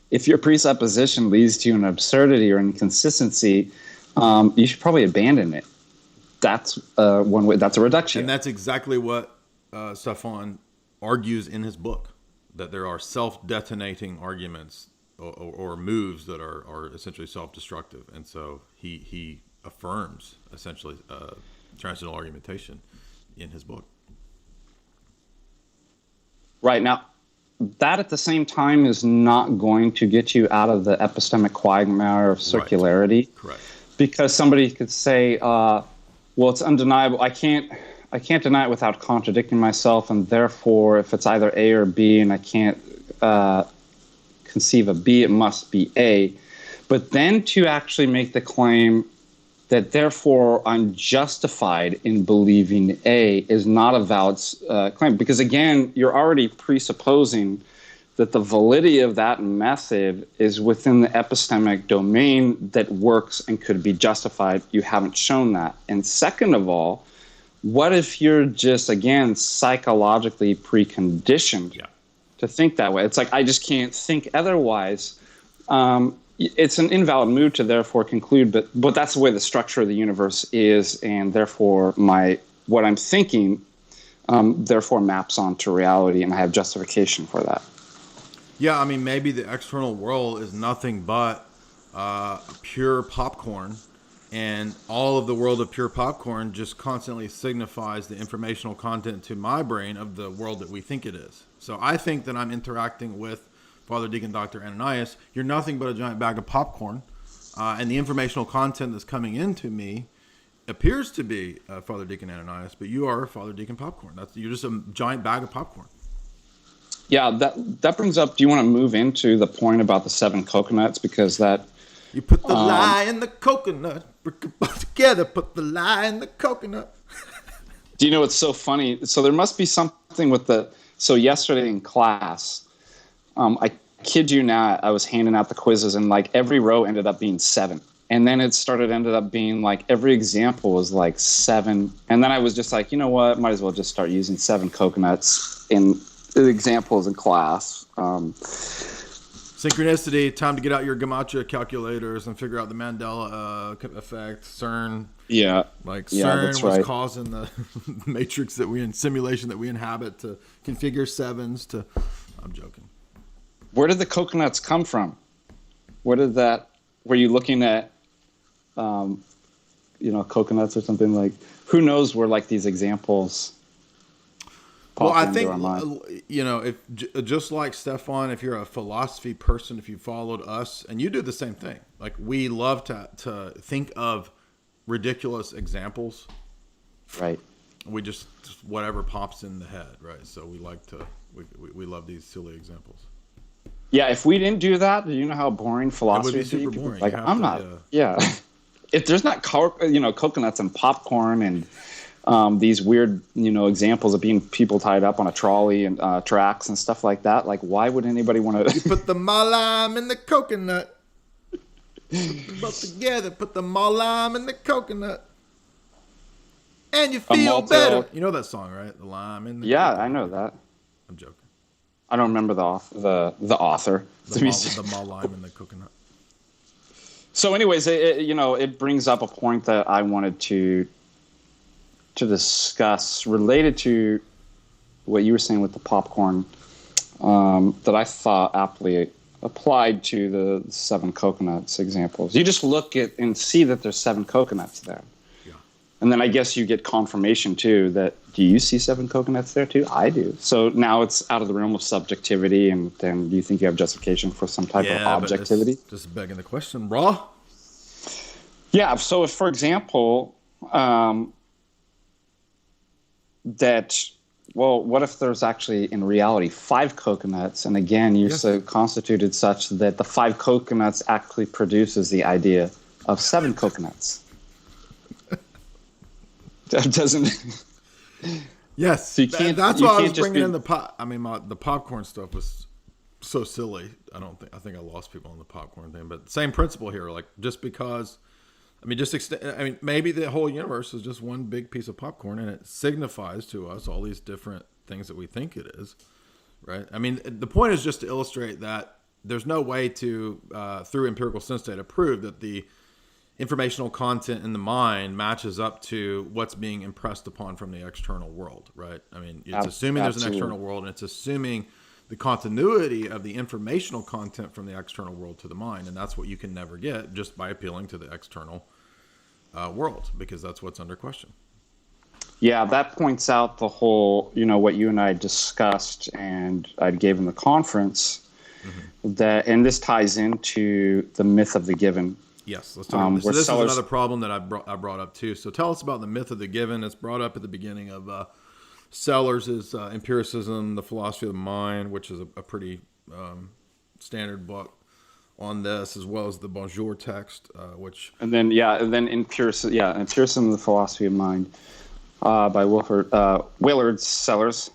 if your presupposition leads to an absurdity or inconsistency, you should probably abandon it. That's one way. That's a reduction. And that's exactly what Stefan argues in his book, that there are self-detonating arguments or moves that are essentially self-destructive. And so he affirms essentially transcendental argumentation in his book. Right. Now, that at the same time is not going to get you out of the epistemic quagmire of circularity. Right. Correct. Because somebody could say, well, it's undeniable. I can't deny it without contradicting myself, and therefore, if it's either A or B, and I can't conceive of B, it must be A. But then to actually make the claim that therefore I'm justified in believing A is not a valid claim, because again, you're already presupposing that the validity of that method is within the epistemic domain that works and could be justified. You haven't shown that. And second of all, what if you're just, again, psychologically preconditioned to think that way? It's like, I just can't think otherwise. It's an invalid move to therefore conclude, but that's the way the structure of the universe is, and therefore what I'm thinking therefore maps onto reality, and I have justification for that. Yeah, I mean, maybe the external world is nothing but pure popcorn, and all of the world of pure popcorn just constantly signifies the informational content to my brain of the world that we think it is. So I think that I'm interacting with Father Deacon Dr. Ananias. You're nothing but a giant bag of popcorn, and the informational content that's coming into me appears to be Father Deacon Ananias, but you are Father Deacon Popcorn. You're just a giant bag of popcorn. Yeah, that brings up, do you want to move into the point about the 7 coconuts? Because that... You put the lie in the coconut, break it all together, put the lie in the coconut. Do you know what's so funny? So there must be something with so yesterday in class, I kid you not, I was handing out the quizzes, and like every row ended up being 7. And then it ended up being like every example was like 7. And then I was just like, you know what, might as well just start using 7 coconuts in examples in class. Synchronicity, time to get out your Gematria calculators and figure out the Mandela effect, CERN. Yeah. CERN was causing the matrix simulation that we inhabit to configure 7s to... I'm joking. Where did the coconuts come from? Were you looking at, coconuts or something? Like, who knows where like these examples Well, I think, if just like Stefan, if you're a philosophy person, if you followed us, and you do the same thing, like we love to think of ridiculous examples. Right. We just whatever pops in the head, right? So we love these silly examples. Yeah, if we didn't do that, do you know how boring philosophy would be? Super boring. Like, I'm not. Yeah. If there's not, coconuts and popcorn and these weird, examples of being people tied up on a trolley and tracks and stuff like that. Like, why would anybody want to? You put the lime in the coconut. Put them both together. Put the lime in the coconut, and you feel better. You know that song, right? The lime in the. Yeah, coconut. I know that. I'm joking. I don't remember the author. The lime in the coconut. So, anyways, it brings up a point that I wanted to discuss related to what you were saying with the popcorn, that I thought aptly applied to the 7 coconuts examples. You just look at and see that there's 7 coconuts there. Yeah. And then I guess you get confirmation too that, do you see 7 coconuts there too? I do. So now it's out of the realm of subjectivity, and then do you think you have justification for some type of objectivity? But just begging the question, brah. Yeah, so if, for example, what if there's actually, in reality, 5 coconuts, and again, you're so constituted such that the 5 coconuts actually produces the idea of 7 coconuts? That doesn't... Yes, so you can't, that's why I was bringing in the pop. I mean, the popcorn stuff was so silly. I think I lost people on the popcorn thing, but same principle here. Like, just because... maybe the whole universe is just one big piece of popcorn, and it signifies to us all these different things that we think it is, right? I mean, the point is just to illustrate that there's no way to, through empirical sense data, prove that the informational content in the mind matches up to what's being impressed upon from the external world, right? I mean, it's assuming there's an external world, and it's assuming the continuity of the informational content from the external world to the mind, and that's what you can never get just by appealing to the external world, because that's what's under question. Yeah, that points out the whole, what you and I discussed and I gave in the conference, that, and this ties into the myth of the given. Yes, let's talk about this. So this is another problem that I brought up too. So tell us about the myth of the given. It's brought up at the beginning of Sellers' Empiricism, the Philosophy of the Mind, which is a pretty standard book on this, as well as the Bonjour text, which... And then Empiricism, the Philosophy of Mind. By Willard Sellers.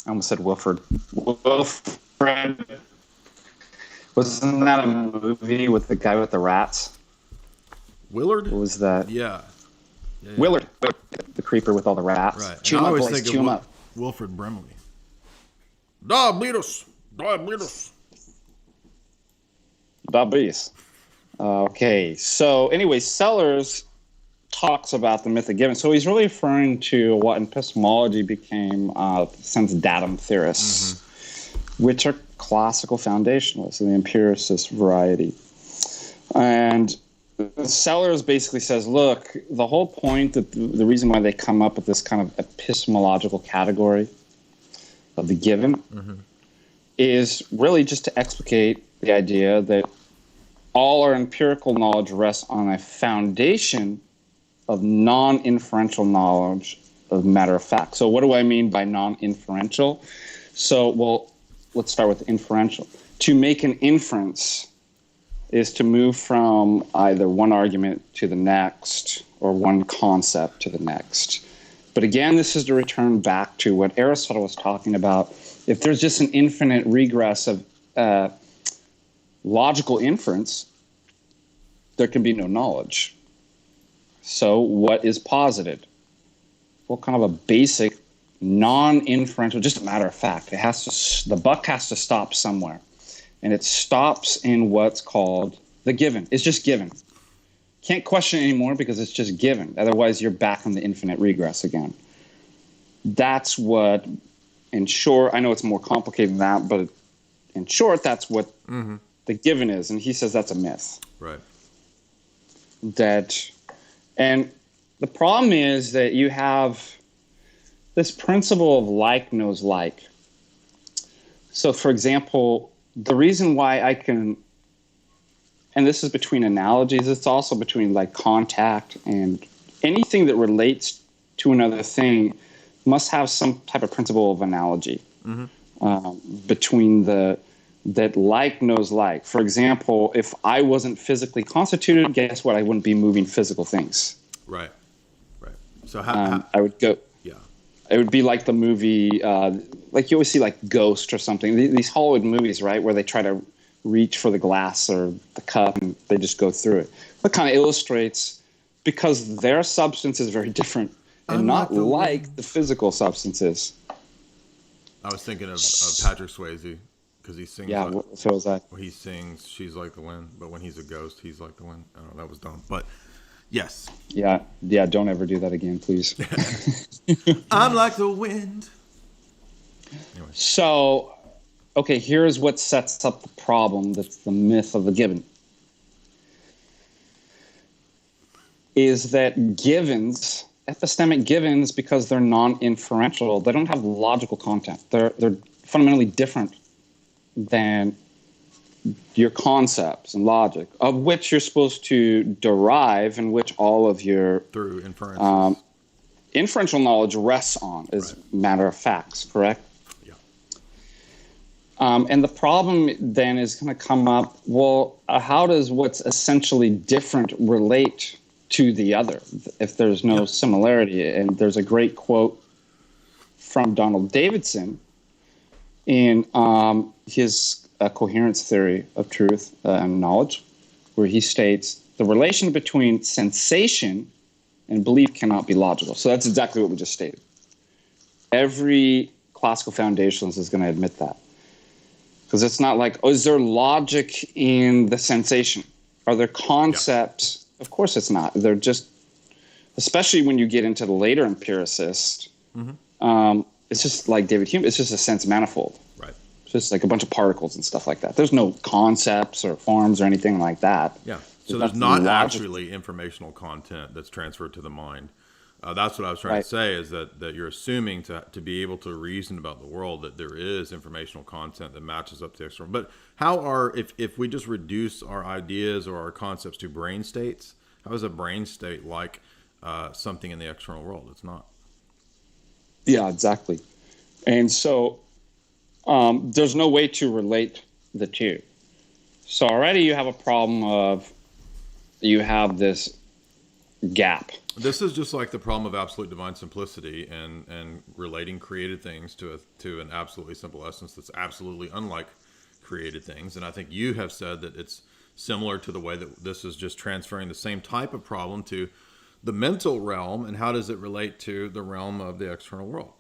I almost said Wilfred. Wilfred. Wasn't that a movie with the guy with the rats? Willard? What was that? Yeah. Willard, the creeper with all the rats. Right. Chew 'em up, boys. Chew 'em up. Wilfred Brimley. Diabetes. Okay. So anyway, Sellers talks about the myth of given. So he's really referring to what in epistemology became sense datum theorists, which are classical foundationalists in the empiricist variety. And Sellers basically says, look, the whole point, that the reason why they come up with this kind of epistemological category of the given is really just to explicate the idea that all our empirical knowledge rests on a foundation of non-inferential knowledge of matter of fact. So what do I mean by non-inferential? So, well, let's start with inferential. To make an inference is to move from either one argument to the next or one concept to the next. But again, this is to return back to what Aristotle was talking about. If there's just an infinite regress of logical inference, there can be no knowledge. So what is posited? Well, kind of a basic, non-inferential, just a matter of fact. It has to, the buck has to stop somewhere. And it stops in what's called the given. It's just given. Can't question anymore because it's just given. Otherwise, you're back on the infinite regress again. That's what, in short, I know it's more complicated than that, but in short, that's what the given is. And he says that's a myth. Right. And the problem is that you have this principle of like knows like. So, for example, the reason why I can, and this is between analogies, it's also between like contact, and anything that relates to another thing must have some type of principle of analogy between that like knows like. For example, if I wasn't physically constituted, guess what? I wouldn't be moving physical things. Right. So how I would go. Yeah. It would be like the movie, like you always see like Ghost or something. These Hollywood movies, right, where they try to reach for the glass or the cup and they just go through it. That kind of illustrates, because their substance is very different and not like the physical substances. I was thinking of Patrick Swayze, because he sings. Yeah, so was that. He sings "She's Like the Wind," but when he's a ghost, he's like the wind. Oh, that was dumb, but yes. Yeah. Don't ever do that again, please. I'm like the wind. Anyway. So, okay, here's what sets up the problem. That's the myth of the given. Is that givens, epistemic givens, because they're non-inferential, they don't have logical content. They're fundamentally different than your concepts and logic, of which you're supposed to derive, and which all of your through inference inferential knowledge rests on, as matter of facts, correct? Yeah. And the problem then is going to come up, well, how does what's essentially different relate to the other if there's no similarity? And there's a great quote from Donald Davidson in his coherence theory of truth and knowledge, where he states the relation between sensation and belief cannot be logical. So that's exactly what we just stated. Every classical foundationalist is going to admit that. Because it's not like, is there logic in the sensation? Are there concepts? Yeah. Of course it's not. They're just, especially when you get into the later empiricist, it's just like David Hume, it's just a sense manifold. Right. just like a bunch of particles and stuff like that. There's no concepts or forms or anything like that. Yeah. So there's not actually informational content that's transferred to the mind. That's what I was trying to say, is that you're assuming to be able to reason about the world that there is informational content that matches up to the external. But if we just reduce our ideas or our concepts to brain states, how is a brain state like something in the external world? It's not. Yeah, exactly. And so there's no way to relate the two. So already you have a problem of you have this gap. This is just like the problem of absolute divine simplicity and relating created things to an absolutely simple essence that's absolutely unlike created things. And I think you have said that it's similar to the way that this is just transferring the same type of problem to the mental realm. And how does it relate to the realm of the external world?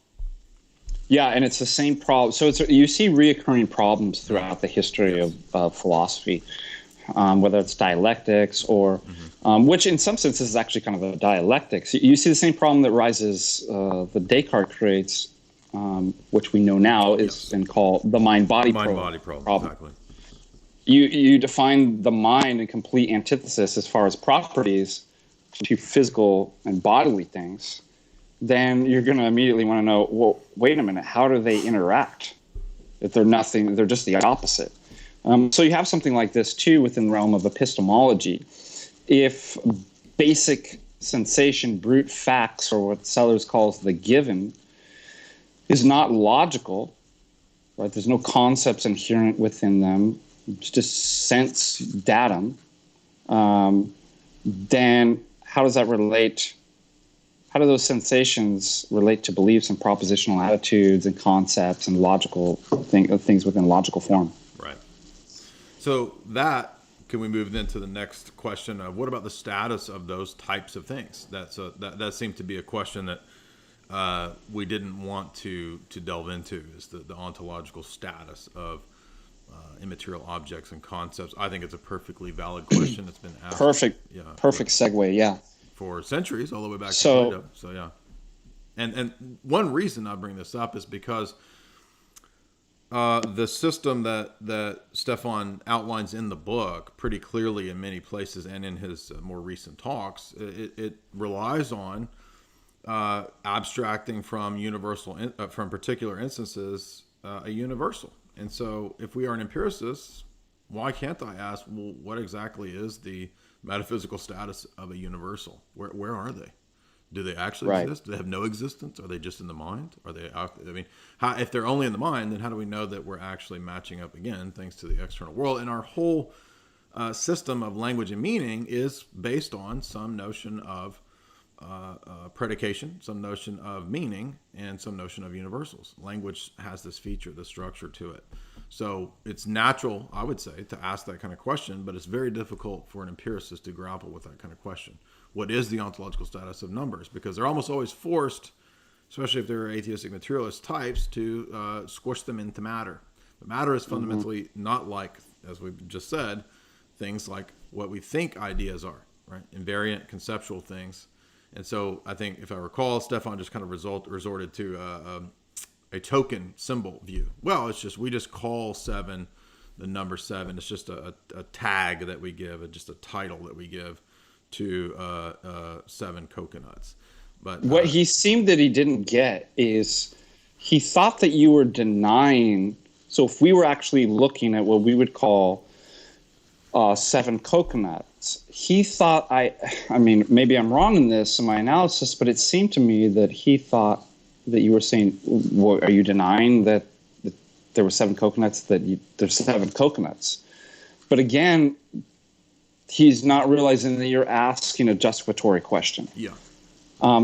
Yeah, and it's the same problem. So you see reoccurring problems throughout the history of philosophy, whether it's dialectics or, which in some senses is actually kind of a dialectics. You see the same problem that rises, that Descartes creates, which we know now is been called the mind-body problem. Exactly. You define the mind in complete antithesis as far as properties to physical and bodily things. Then you're going to immediately want to know, well, wait a minute, how do they interact? If they're nothing, they're just the opposite. So you have something like this too within the realm of epistemology. If basic sensation, brute facts, or what Sellers calls the given, is not logical, right? There's no concepts inherent within them. It's just sense datum. Then how does that relate? How do those sensations relate to beliefs and propositional attitudes and concepts and logical things within logical form? Right. So can we move then to the next question of what about the status of those types of things? That seemed to be a question that we didn't want to delve into, is the ontological status of immaterial objects and concepts. I think it's a perfectly valid question. It's been asked. Perfect segue, yeah. For centuries, all the way back to Plato. So yeah. And one reason I bring this up is because the system that Stefan outlines in the book pretty clearly in many places and in his more recent talks, it relies on abstracting from from particular instances a universal. And so if we are an empiricist, why can't I ask, well, what exactly is the metaphysical status of a universal? Where are they? Do they actually exist? Do they have no existence? Are they just in the mind? Are they out? I mean, if they're only in the mind, then how do we know that we're actually matching up again, thanks to the external world? And our whole system of language and meaning is based on some notion of predication, some notion of meaning, and some notion of universals. Language has this feature, this structure to it. So it's natural, I would say, to ask that kind of question, but it's very difficult for an empiricist to grapple with that kind of question. What is the ontological status of numbers? Because they're almost always forced, especially if they're atheistic materialist types, to squish them into matter. But matter is fundamentally not like, as we've just said, things like what we think ideas are, right? Invariant conceptual things. And so I think, if I recall, Stefan just kind of resorted to a token symbol view. Well, it's just, we just call 7 the number 7. It's just a tag that we give, just a title that we give to 7 coconuts. But what he seemed that he didn't get is he thought that you were denying. So if we were actually looking at what we would call 7 coconuts, he thought, I mean, maybe I'm wrong in this in my analysis, but it seemed to me that he thought that you were saying, well, are you denying that there were 7 coconuts, there's 7 coconuts? But again, he's not realizing that you're asking a justificatory question. Yeah.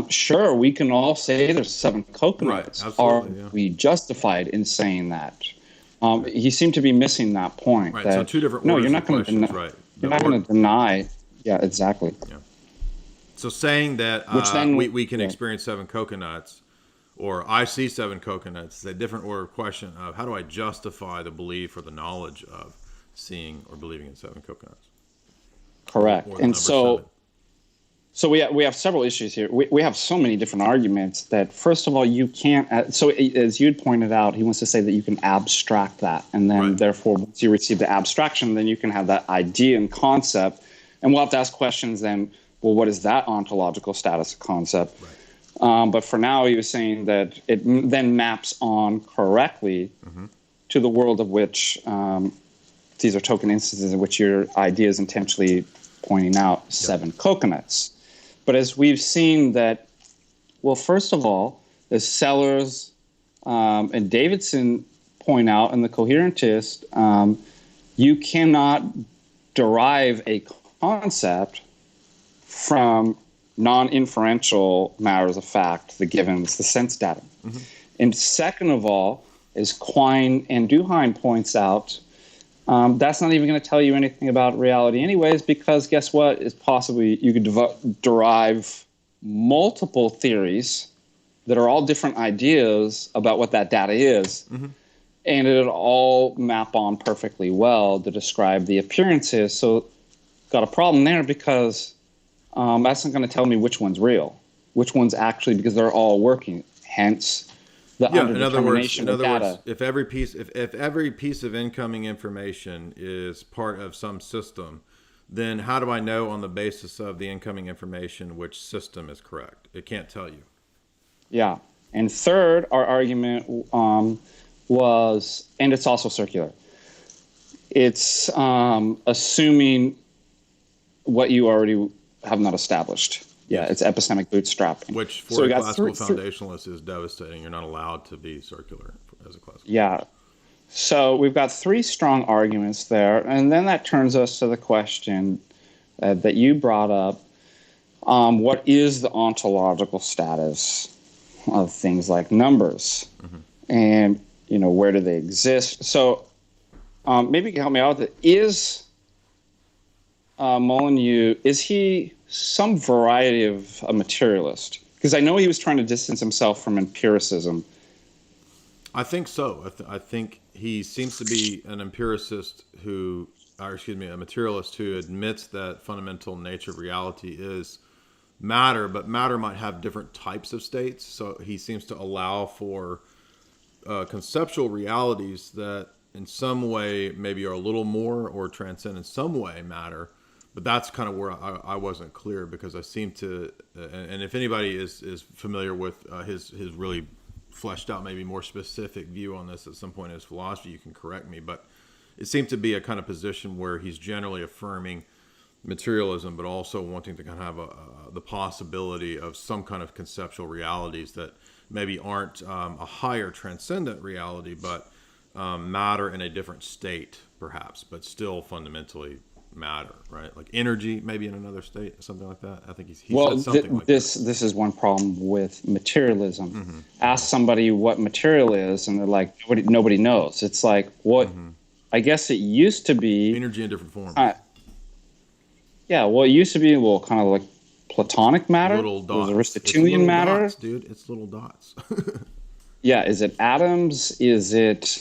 Sure, we can all say there's 7 coconuts. Right, Are we justified in saying that? He seemed to be missing that point. Right, that, so two different orders you're not going to deny. right. You're not going to deny. Yeah, exactly. Yeah. So saying that we can experience 7 coconuts, or I see 7 coconuts, is a different order of question of how do I justify the belief or the knowledge of seeing or believing in 7 coconuts? Correct. And so So we have several issues here. We have so many different arguments that, first of all, you can't. So as you'd pointed out, he wants to say that you can abstract that, and then therefore, once you receive the abstraction, then you can have that idea and concept, and we'll have to ask questions then. Well, what is that ontological status of concept? Right. But for now, he was saying that it then maps on correctly to the world of which these are token instances in which your idea is intentionally pointing out 7 coconuts. But as we've seen that, well, first of all, as Sellers and Davidson point out in The Coherentist, you cannot derive a concept from non-inferential matters of fact, the givens, the sense data. And second of all, as Quine and Duhine points out, that's not even going to tell you anything about reality anyways, because guess what? It's possibly you could derive multiple theories that are all different ideas about what that data is, and it'll all map on perfectly well to describe the appearances. So got a problem there because that's not going to tell me which one's real, which one's actually, because they're all working, hence the underdetermination of data. If every piece of incoming information is part of some system, then how do I know on the basis of the incoming information which system is correct? It can't tell you. Yeah. And third, our argument was, and it's also circular, it's assuming what you already have not established. Yeah, it's epistemic bootstrapping. Which for a classical foundationalist is devastating. You're not allowed to be circular as a classical. Yeah. So we've got 3 strong arguments there. And then that turns us to the question that you brought up. What is the ontological status of things like numbers? And, where do they exist? So maybe you can help me out with it. Is Molyneux, is he some variety of a materialist? Because I know he was trying to distance himself from empiricism. I think so. I think he seems to be an empiricist a materialist who admits that fundamental nature of reality is matter, but matter might have different types of states. So he seems to allow for conceptual realities that in some way maybe are a little more or transcend in some way matter. But that's kind of where I wasn't clear, because I seem to, and if anybody is familiar with his really fleshed out, maybe more specific view on this at some point in his philosophy, you can correct me. But it seemed to be a kind of position where he's generally affirming materialism, but also wanting to kind of have the possibility of some kind of conceptual realities that maybe aren't a higher transcendent reality, but matter in a different state, perhaps, but still fundamentally matter, right? Like energy, maybe in another state, something like that. I think he said something like this. This is one problem with materialism. Ask somebody what material is, and they're like, nobody knows. It's like, what? I guess it used to be energy in different forms. It used to be kind of like Platonic matter. Little dots. Aristotelian matter, dots, dude. It's little dots. Yeah, is it atoms? Is it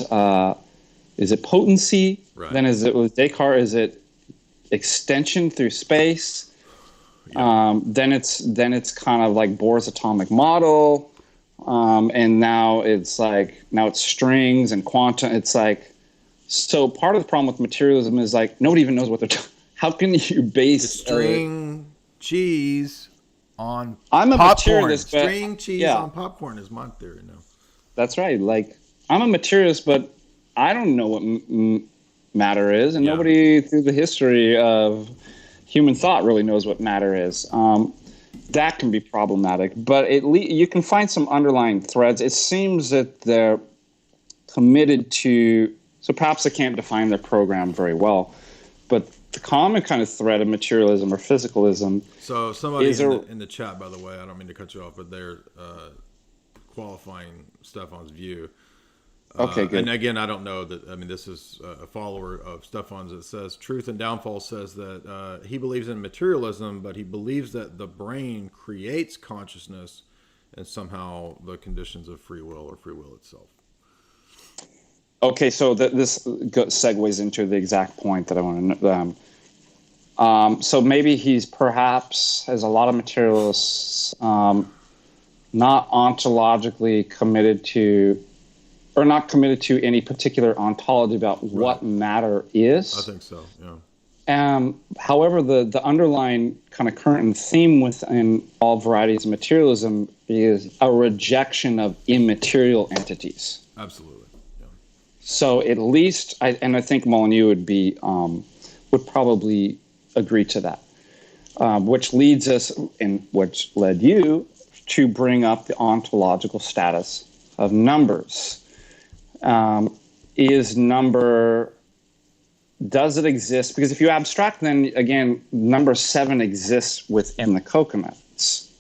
potency? Right. Then is it with Descartes? Is it extension through space? Yeah. Then it's kind of like Bohr's atomic model, and now it's strings and quantum. It's like, so part of the problem with materialism is like nobody even knows what they're talking. How can you base string cheese on I'm a popcorn? Materialist, string cheese on popcorn is my theory now. That's right. Like, I'm a materialist, but I don't know what matter is, and nobody through the history of human thought really knows what matter is. That can be problematic, but you can find some underlying threads. It seems that they're committed to, so perhaps they can't define their program very well, but the common kind of thread of materialism or physicalism. So somebody in the chat, by the way, I don't mean to cut you off, but they're qualifying Stefan's view. Okay, good. And again, I don't know that. I mean, this is a follower of Stefan's that says Truth and Downfall says that he believes in materialism, but he believes that the brain creates consciousness and somehow the conditions of free will or free will itself. Okay, so this segues into the exact point that I want to So maybe he's perhaps, as a lot of materialists, not ontologically committed to, or not committed to any particular ontology about what matter is. I think so, yeah. However, the underlying kind of current theme within all varieties of materialism is a rejection of immaterial entities. Absolutely, yeah. So at least, I think Molyneux would probably agree to that, which leads us, and which led you to bring up the ontological status of numbers. Does it exist? Because if you abstract, then again, number 7 exists within the coconuts,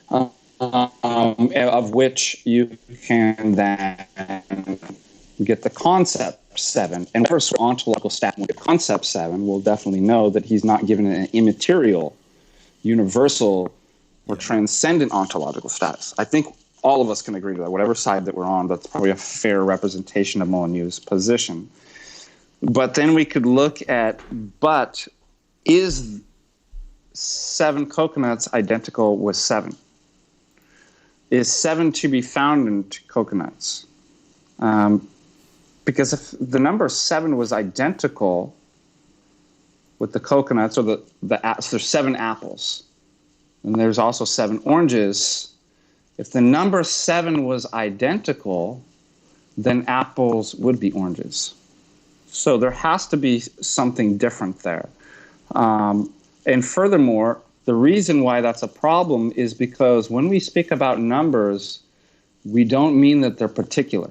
of which you can then get the concept 7. And first, ontological status with concept 7, we'll definitely know that he's not given an immaterial, universal, or transcendent ontological status. I think all of us can agree to that. Whatever side that we're on, that's probably a fair representation of Molyneux's position. But then we could look at, is 7 coconuts identical with 7? Is 7 to be found in coconuts? Because if the number 7 was identical with the coconuts, or so there's 7 apples, and there's also 7 oranges. If the number 7 was identical, then apples would be oranges. So there has to be something different there. And furthermore, the reason why that's a problem is because when we speak about numbers, we don't mean that they're particular.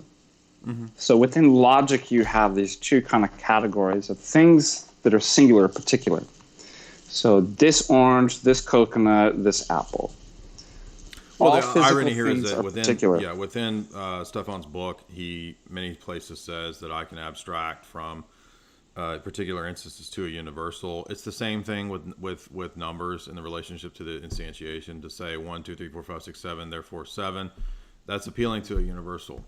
Mm-hmm. So within logic, you have these two kind of categories of things that are singular, particular. So this orange, this coconut, this apple. Well, the irony here is that within Stefan's book, he many places says that I can abstract from particular instances to a universal. It's the same thing with numbers in the relationship to the instantiation. To say 1, 2, 3, 4, 5, 6, 7, therefore 7, that's appealing to a universal.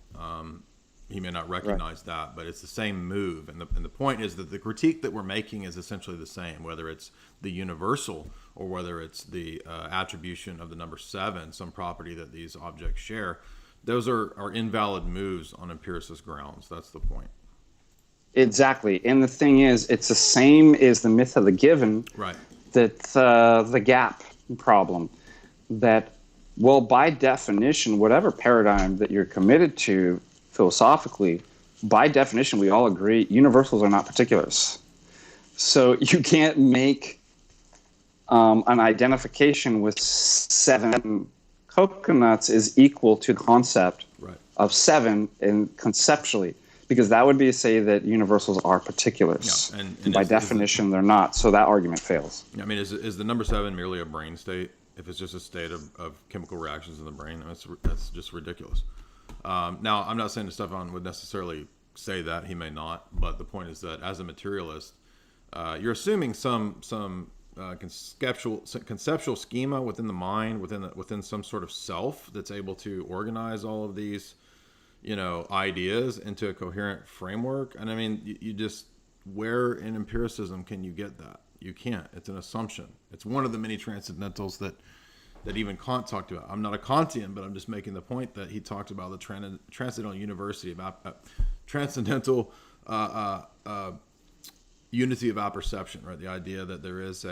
He may not recognize that, but it's the same move. And the point is that the critique that we're making is essentially the same, whether it's the universal or whether it's the attribution of the number 7, some property that these objects share. Those are invalid moves on empiricist grounds. That's the point. Exactly. And the thing is, it's the same as the myth of the given, that the gap problem, that, well, by definition, whatever paradigm that you're committed to philosophically, by definition, we all agree universals are not particulars. So you can't make an identification with 7 coconuts is equal to the concept of 7 and conceptually, because that would be to say that universals are particulars. Yeah, and by definition, they're not. So that argument fails. I mean, is the number 7 merely a brain state? If it's just a state of chemical reactions in the brain, that's just ridiculous. Now, I'm not saying that Stefan would necessarily say that. He may not. But the point is that as a materialist, you're assuming some conceptual schema within the mind, within some sort of self that's able to organize all of these, ideas into a coherent framework. And I mean, you just, where in empiricism can you get that? You can't. It's an assumption. It's one of the many transcendentals that even Kant talked about. I'm not a Kantian, but I'm just making the point that he talked about the transcendental university of transcendental unity of apperception, right? The idea that there is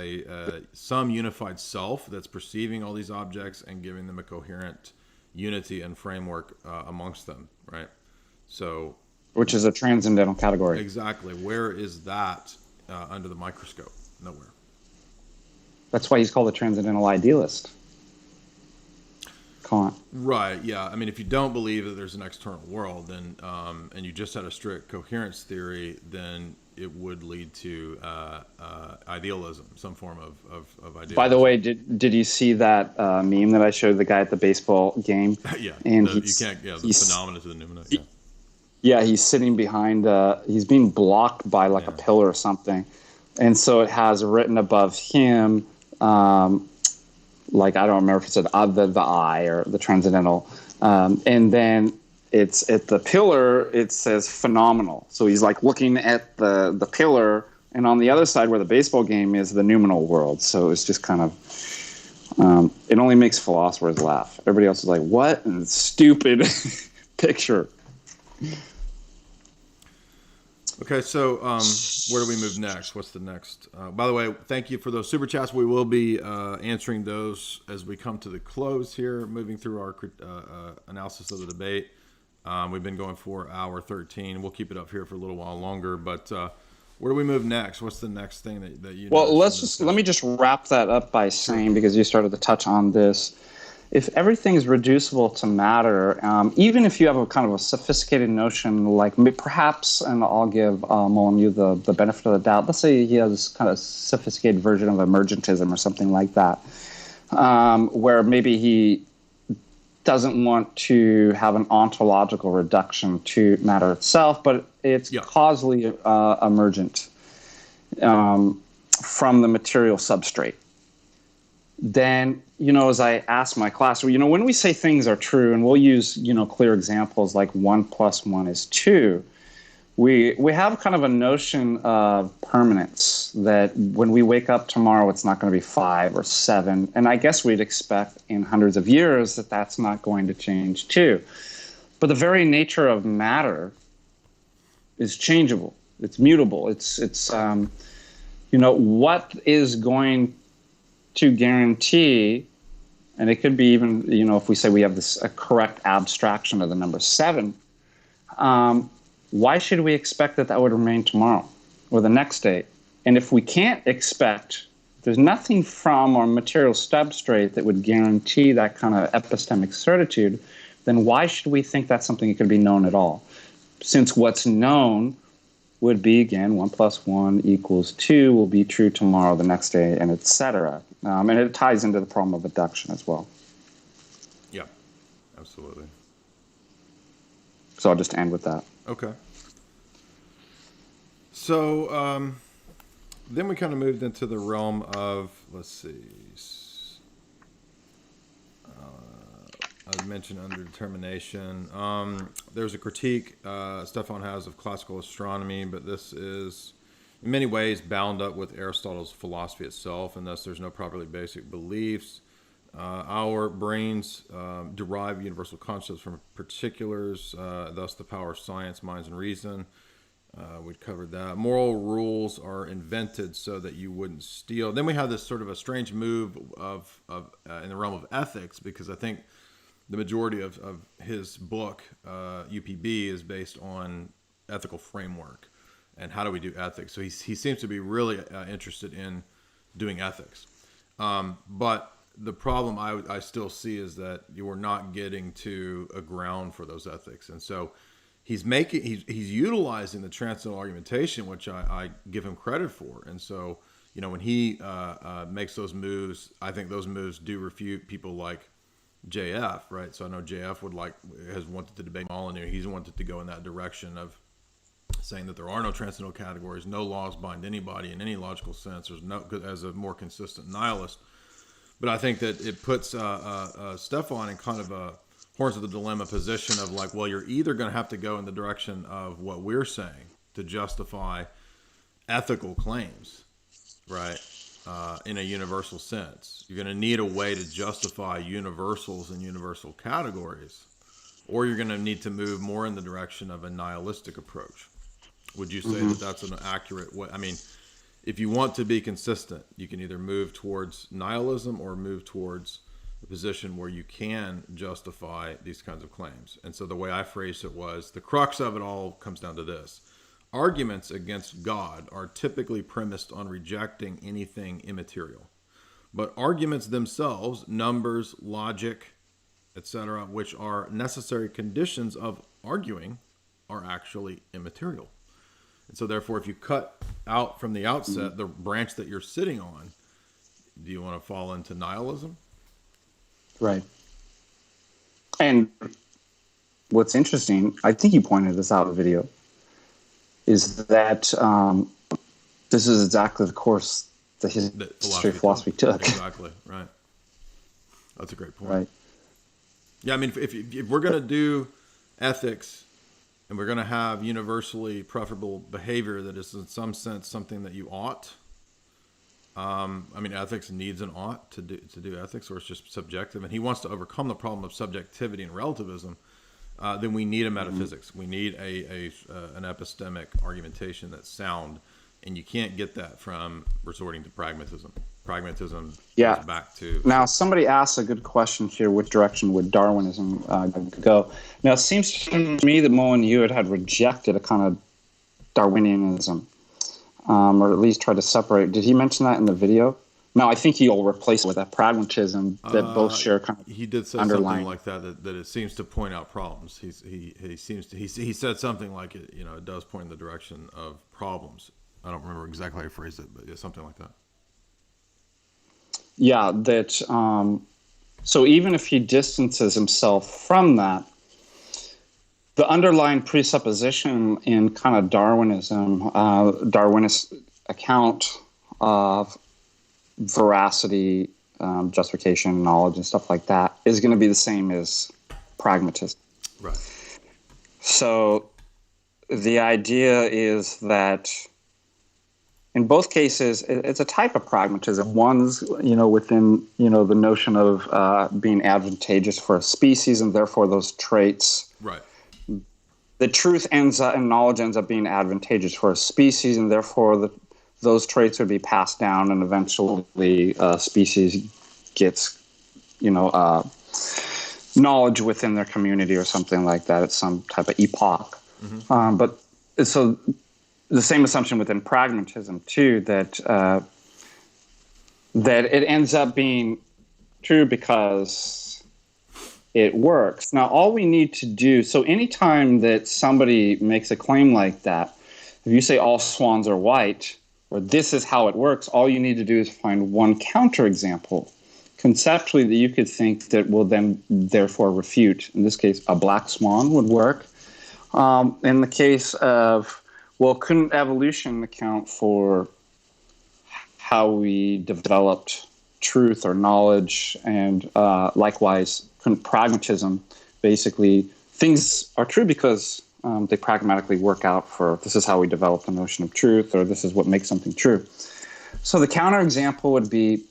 some unified self that's perceiving all these objects and giving them a coherent unity and framework amongst them, right? So, which is a transcendental category. Exactly. Where is that under the microscope? Nowhere. That's why he's called a transcendental idealist. Kant. Right. Yeah. I mean, if you don't believe that there's an external world, then and you just had a strict coherence theory, then it would lead to idealism, some form of idealism. By the way, did you see that meme that I showed the guy at the baseball game? Yeah. And the phenomenon to the pneumonia. Yeah. Yeah, he's sitting behind. He's being blocked by a pillar or something, and so it has written above him. I don't remember if it said the I or the transcendental, and then it's at the pillar. It says phenomenal. So he's looking at the pillar, And on the other side, where the baseball game is, the noumenal world. So it's just kind of, it only makes philosophers laugh. Everybody else is like, what? And it's stupid picture. Okay, so where do we move next? What's the next? By the way, thank you for those super chats. We will be answering those as we come to the close here, moving through our analysis of the debate. We've been going for hour 13. We'll keep it up here for a little while longer, but where do we move next? What's the next thing that you? Well, let me just wrap that up by saying, because you started to touch on this, if everything is reducible to matter, even if you have a kind of a sophisticated notion, like perhaps, and I'll give Molyneux the benefit of the doubt, let's say he has kind of sophisticated version of emergentism or something like that, where maybe he doesn't want to have an ontological reduction to matter itself, but it's causally emergent from the material substrate. Then, as I ask my class, when we say things are true, and we'll use, clear examples like 1 + 1 is 2, we have kind of a notion of permanence, that when we wake up tomorrow, it's not going to be 5 or 7. And I guess we'd expect in hundreds of years that that's not going to change too. But the very nature of matter is changeable. It's mutable. It's what is going to guarantee, and it could be even, if we say we have a correct abstraction of the number 7, why should we expect that would remain tomorrow or the next day? And if we can't expect, there's nothing from our material substrate that would guarantee that kind of epistemic certitude, then why should we think that's something that could be known at all? Since what's known would be, again, 1 + 1 = 2 will be true tomorrow, the next day, and etc. And it ties into the problem of adduction as well. Yeah, absolutely. So I'll just end with that. Okay. So then we kind of moved into the realm of, let's see, I mentioned underdetermination. There's a critique Stefan has of classical astronomy, but this is in many ways bound up with Aristotle's philosophy itself, and thus there's no properly basic beliefs. Our brains derive universal concepts from particulars, thus the power of science, minds, and reason. We covered that. Moral rules are invented so that you wouldn't steal. Then we have this sort of a strange move of in the realm of ethics, because I think the majority of his book, UPB, is based on ethical framework and how do we do ethics. So he seems to be really interested in doing ethics. But the problem I still see is that you are not getting to a ground for those ethics. And so he's utilizing the transcendental argumentation, which I give him credit for. And so, when he makes those moves, I think those moves do refute people like JF, right? So I know JF has wanted to debate Molyneux. He's wanted to go in that direction of saying that there are no transcendental categories, no laws bind anybody in any logical sense. There's no, as a more consistent nihilist. But I think that it puts Stefan in kind of a horns of the dilemma position of like, well, you're either going to have to go in the direction of what we're saying to justify ethical claims, right? In a universal sense. You're going to need a way to justify universals and universal categories, or you're going to need to move more in the direction of a nihilistic approach. Would you say that that's an accurate way? I mean, if you want to be consistent, you can either move towards nihilism or move towards a position where you can justify these kinds of claims. And so the way I phrased it was, the crux of it all comes down to this. Arguments against God are typically premised on rejecting anything immaterial. But arguments themselves, numbers, logic, etc., which are necessary conditions of arguing, are actually immaterial. And so therefore, if you cut out from the outset the branch that you're sitting on, do you want to fall into nihilism? Right. And what's interesting, I think you pointed this out in the video, is that this is exactly the course the history of philosophy took. Exactly, right. That's a great point. Right. Yeah, I mean, if we're going to do ethics and we're going to have universally preferable behavior that is in some sense something that you ought. I mean, ethics needs an ought to do ethics, or it's just subjective. And he wants to overcome the problem of subjectivity and relativism. Then we need a metaphysics. We need an epistemic argumentation that's sound, and you can't get that from resorting to pragmatism. Pragmatism goes back to... Now, somebody asked a good question here: which direction would Darwinism go? Now, it seems to me that Molyneux had rejected a kind of Darwinianism. Or at least try to separate. Did he mention that in the video? No, I think he'll replace it with that pragmatism that both share kind of. He did say something like that it seems to point out problems. He said something like it. It does point in the direction of problems. I don't remember exactly how he phrased it, but something like that. Yeah, that. So even if he distances himself from that, the underlying presupposition in kind of Darwinism, Darwinist account of veracity, justification, knowledge, and stuff like that is going to be the same as pragmatism. Right. So the idea is that in both cases, it's a type of pragmatism. One's, within, the notion of being advantageous for a species, and therefore those traits. Right. The truth ends up and knowledge ends up being advantageous for a species, and therefore those traits would be passed down, and eventually a species gets, knowledge within their community or something like that at some type of epoch. Mm-hmm. But so the same assumption within pragmatism too, that it ends up being true because it works. Now, all we need to do, so anytime that somebody makes a claim like that, if you say all swans are white, or this is how it works, all you need to do is find one counterexample conceptually that you could think that will then therefore refute. In this case, a black swan would work. In the case of, couldn't evolution account for how we developed truth or knowledge, and likewise, pragmatism, basically, things are true because they pragmatically work out for this is how we develop the notion of truth, or this is what makes something true. So the counterexample would be,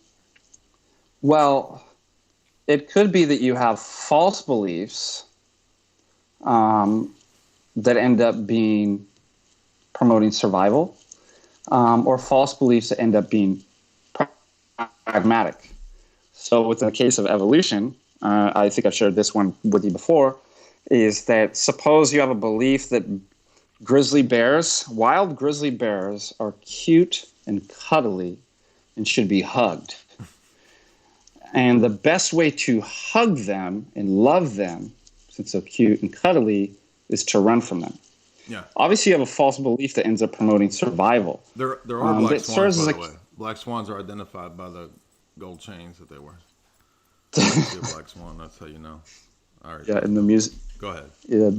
it could be that you have false beliefs that end up being promoting survival, or false beliefs that end up being pragmatic. So within the case of evolution, I think I've shared this one with you before, is that suppose you have a belief that wild grizzly bears are cute and cuddly and should be hugged. And the best way to hug them and love them, since they're cute and cuddly, is to run from them. Yeah. Obviously, you have a false belief that ends up promoting survival. There are black swans, by the way. Black swans are identified by the gold chains that they wear. See a black swan, that's how you know. All right. Yeah, in the music. Go ahead. Yeah,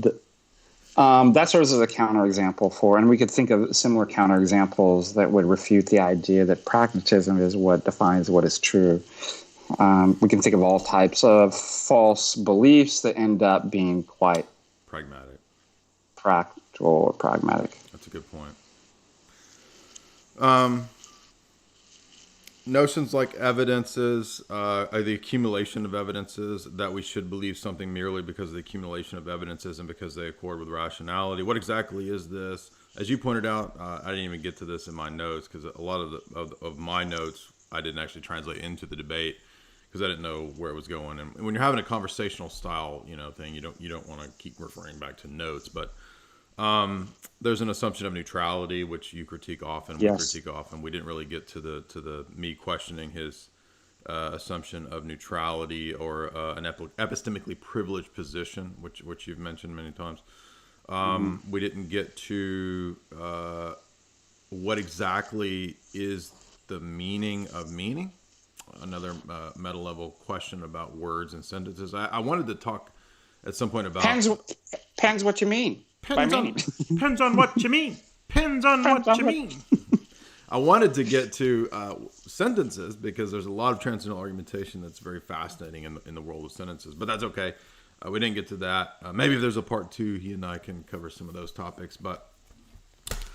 that serves as a counterexample for, and we could think of similar counterexamples that would refute the idea that pragmatism is what defines what is true. We can think of all types of false beliefs that end up being quite pragmatic, practical or pragmatic. That's a good point. Notions like evidences, the accumulation of evidences, that we should believe something merely because of the accumulation of evidences and because they accord with rationality. What exactly is this? As you pointed out, I didn't even get to this in my notes because a lot of my notes I didn't actually translate into the debate because I didn't know where it was going. And when you're having a conversational style, thing, you don't want to keep referring back to notes, but there's an assumption of neutrality, which you critique often. Yes. We critique often. We didn't really get to the me questioning his assumption of neutrality or an epistemically privileged position, which you've mentioned many times. We didn't get to what exactly is the meaning of meaning. Another meta level question about words and sentences. I wanted to talk at some point about depends what you mean. Depends on what you mean. Depends on what you mean. I wanted to get to sentences because there's a lot of transcendental argumentation that's very fascinating in the world of sentences, but that's okay. We didn't get to that. Maybe if there's a part 2, he and I can cover some of those topics. But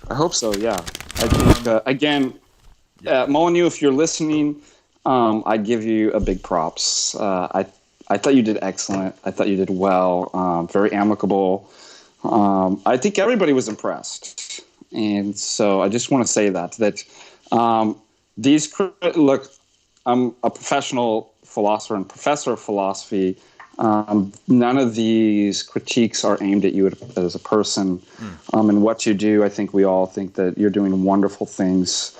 I hope so. Yeah. I think again, Molyneux, if you're listening, I give you a big props. I thought you did excellent. I thought you did well. Very amicable. I think everybody was impressed, and so I just want to say that look, I'm a professional philosopher and professor of philosophy. None of these critiques are aimed at you as a person. And what you do, I think we all think that you're doing wonderful things.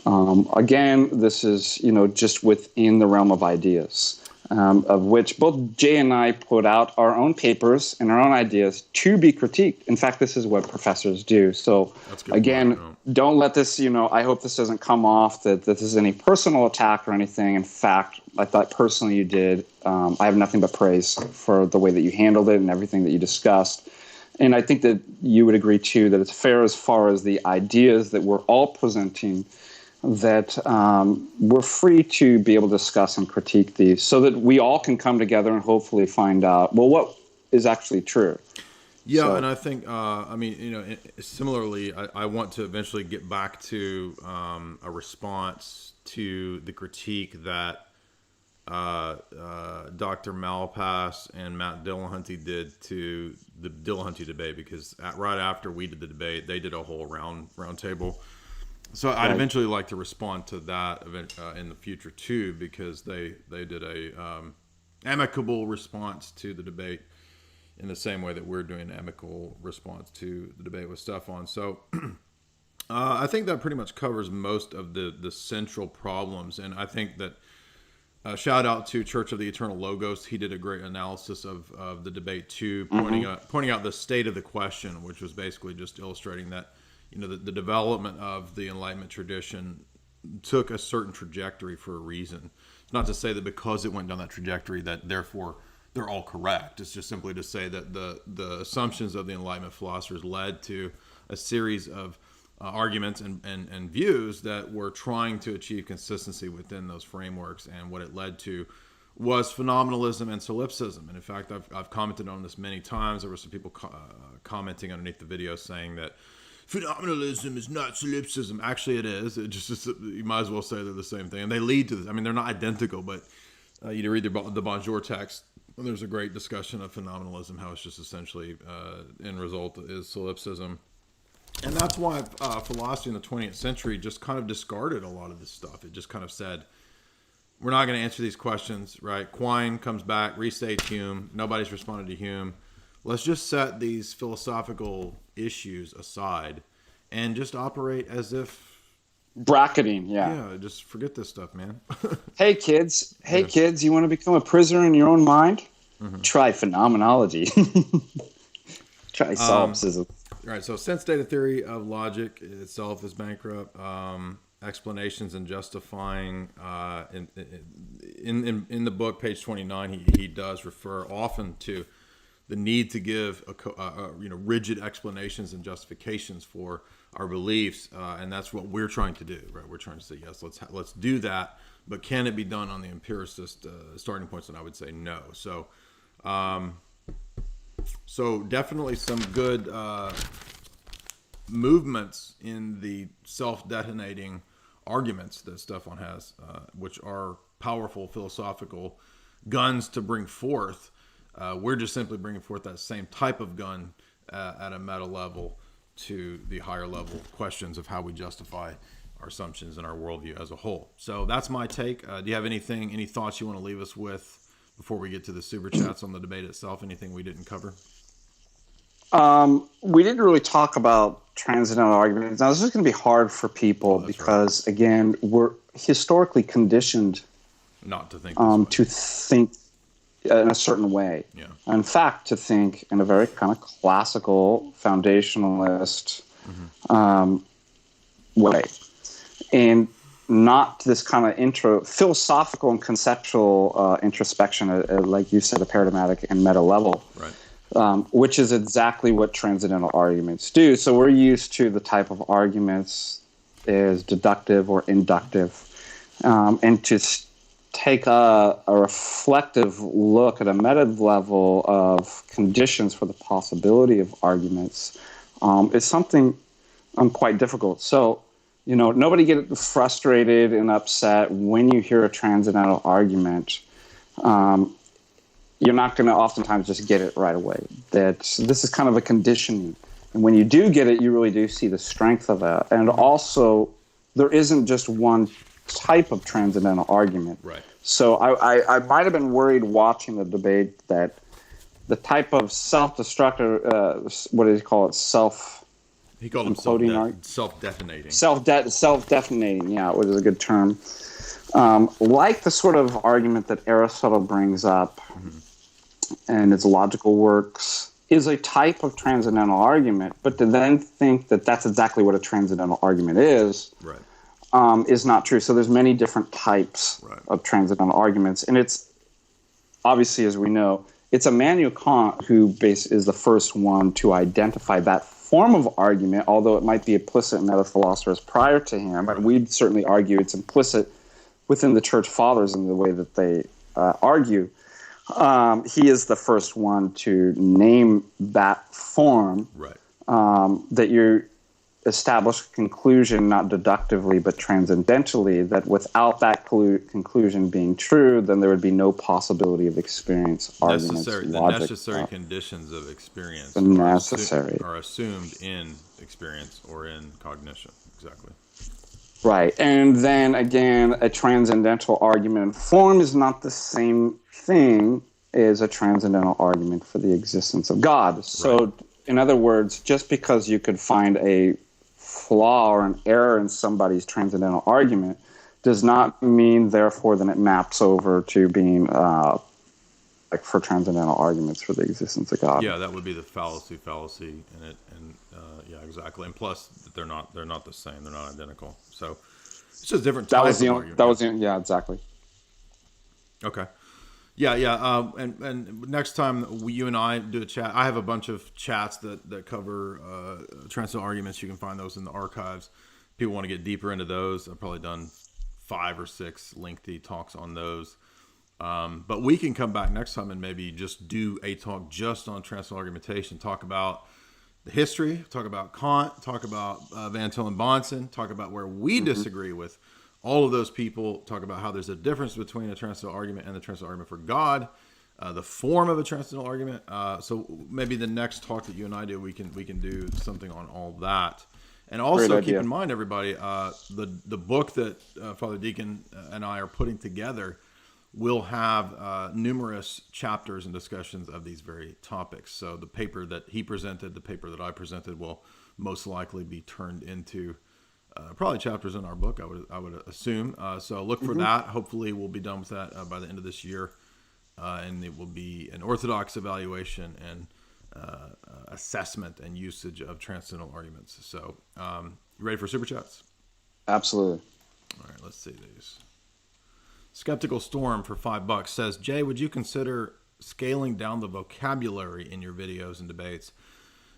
Again, this is, just within the realm of ideas, of which both Jay and I put out our own papers and our own ideas to be critiqued. In fact, this is what professors do. So again, don't let this, I hope this doesn't come off that this is any personal attack or anything. In fact, I thought personally you did. I have nothing but praise for the way that you handled it and everything that you discussed. And I think that you would agree, too, that it's fair as far as the ideas that we're all presenting, that we're free to be able to discuss and critique these so that we all can come together and hopefully find out, well, what is actually true. Yeah, so, and I think, similarly, I want to eventually get back to a response to the critique that Dr. Malpass and Matt Dillahunty did to the Dillahunty debate, because right after we did the debate, they did a whole round table. So I'd eventually like to respond to that in the future too, because they did a amicable response to the debate in the same way that we're doing an amicable response to the debate with Stefan. So I think that pretty much covers most of the central problems, and I think that shout out to Church of the Eternal Logos. He did a great analysis of the debate too, pointing out the state of the question, which was basically just illustrating that the development of the Enlightenment tradition took a certain trajectory for a reason. It's not to say that because it went down that trajectory that therefore they're all correct. It's just simply to say that the assumptions of the Enlightenment philosophers led to a series of arguments and views that were trying to achieve consistency within those frameworks, and what it led to was phenomenalism and solipsism. And in fact, I've commented on this many times. There were some people commenting underneath the video saying that phenomenalism is not solipsism. Actually, it is. You might as well say they're the same thing, and they lead to this. I mean, they're not identical, but you read the Bonjour text. There's a great discussion of phenomenalism, how it's just essentially end result is solipsism. And that's why philosophy in the 20th century just kind of discarded a lot of this stuff. It just kind of said, we're not going to answer these questions, right? Quine comes back, restates Hume. Nobody's responded to Hume. Let's just set these philosophical issues aside and just operate as if... Bracketing, yeah. Yeah, just forget this stuff, man. Hey, kids, you want to become a prisoner in your own mind? Mm-hmm. Try phenomenology. Try solipsism. Right, so sense data theory of logic itself is bankrupt. Explanations and justifying in the book, page 29, he does refer often to the need to give rigid explanations and justifications for our beliefs, and that's what we're trying to do. Right, we're trying to say yes, let's do that, but can it be done on the empiricist starting points? And I would say no. So definitely some good movements in the self-detonating arguments that Stefan has, which are powerful philosophical guns to bring forth. We're just simply bringing forth that same type of gun at a meta level to the higher level questions of how we justify our assumptions and our worldview as a whole. So that's my take. Do you have any thoughts you want to leave us with before we get to the super chats on the debate itself? Anything we didn't cover? We didn't really talk about transcendental arguments. Now, this is going to be hard for people because, again, we're historically conditioned not to think to think in a certain way. Yeah. In fact, to think in a very kind of classical, foundationalist way. And not this kind of philosophical and conceptual introspection, like you said, a paradigmatic and meta level. Right. Which is exactly what transcendental arguments do. So we're used to the type of arguments is deductive or inductive, and to take a reflective look at a meta level of conditions for the possibility of arguments is something quite difficult. So, nobody get frustrated and upset when you hear a transcendental argument. You're not going to oftentimes just get it right away. This is kind of a conditioning. And when you do get it, you really do see the strength of it. And also, there isn't just one type of transcendental argument. Right. So I might have been worried watching the debate that the type of self-destructive, what do you call it, he called him self-detonating. Self-detonating, yeah, which is a good term. Like the sort of argument that Aristotle brings up and its logical works is a type of transcendental argument, but to then think that that's exactly what a transcendental argument is, is not true. So there's many different types of transcendental arguments, and it's obviously, as we know, it's Immanuel Kant who is the first one to identify that form of argument, although it might be implicit in other philosophers prior to him. But we'd certainly argue it's implicit within the church fathers in the way that they argue. He is the first one to name that form, that you establish a conclusion not deductively but transcendentally, that without that conclusion being true, then there would be no possibility of experience, arguments, logic. The necessary conditions of experience are assumed in experience or in cognition. Exactly. Right. And then again, a transcendental argument form is not the same thing as a transcendental argument for the existence of God. So, in other words, just because you could find a flaw or an error in somebody's transcendental argument does not mean, therefore, that it maps over to being like for transcendental arguments for the existence of God. Yeah, that would be the fallacy in it, and yeah, exactly. And plus, they're not the same; they're not identical. So it's just different types of argument. Yeah, exactly. Okay. Yeah. And next time you and I do a chat, I have a bunch of chats that cover transcendental arguments. You can find those in the archives. People want to get deeper into those. I've probably done 5 or 6 lengthy talks on those. But we can come back next time and maybe just do a talk just on transcendental argumentation. Talk about the history, talk about Kant, talk about Van Til and Bonson, talk about where we disagree with all of those people, talk about how there's a difference between a transcendental argument and the transcendental argument for God, the form of a transcendental argument. So maybe the next talk that you and I do, we can do something on all that. And also keep in mind, everybody, the book that Father Deacon and I are putting together will have numerous chapters and discussions of these very topics. So the paper that he presented, the paper that I presented, will most likely be turned into probably chapters in our book, I would assume. So look for that. Hopefully we'll be done with that by the end of this year. And it will be an orthodox evaluation and assessment and usage of transcendental arguments. So you ready for Super Chats? Absolutely. All right, let's see these. Skeptical Storm for $5 says, Jay, would you consider scaling down the vocabulary in your videos and debates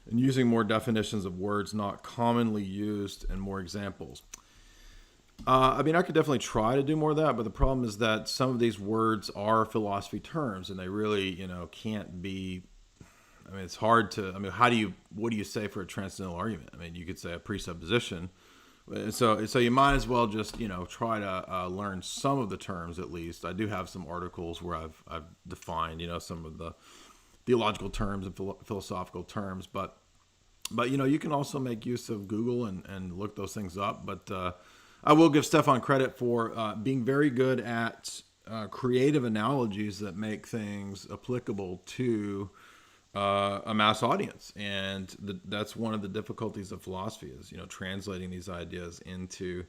and using more definitions of words not commonly used and more examples? I mean, I could definitely try to do more of that, but the problem is that some of these words are philosophy terms, and they really, can't be. I mean, it's hard to. I mean, what do you say for a transcendental argument? I mean, you could say a presupposition. So you might as well just try to learn some of the terms at least. I do have some articles where I've defined some of the theological terms and philosophical terms, but you can also make use of Google and look those things up. But I will give Stefan credit for being very good at creative analogies that make things applicable to a mass audience, and that's one of the difficulties of philosophy is translating these ideas into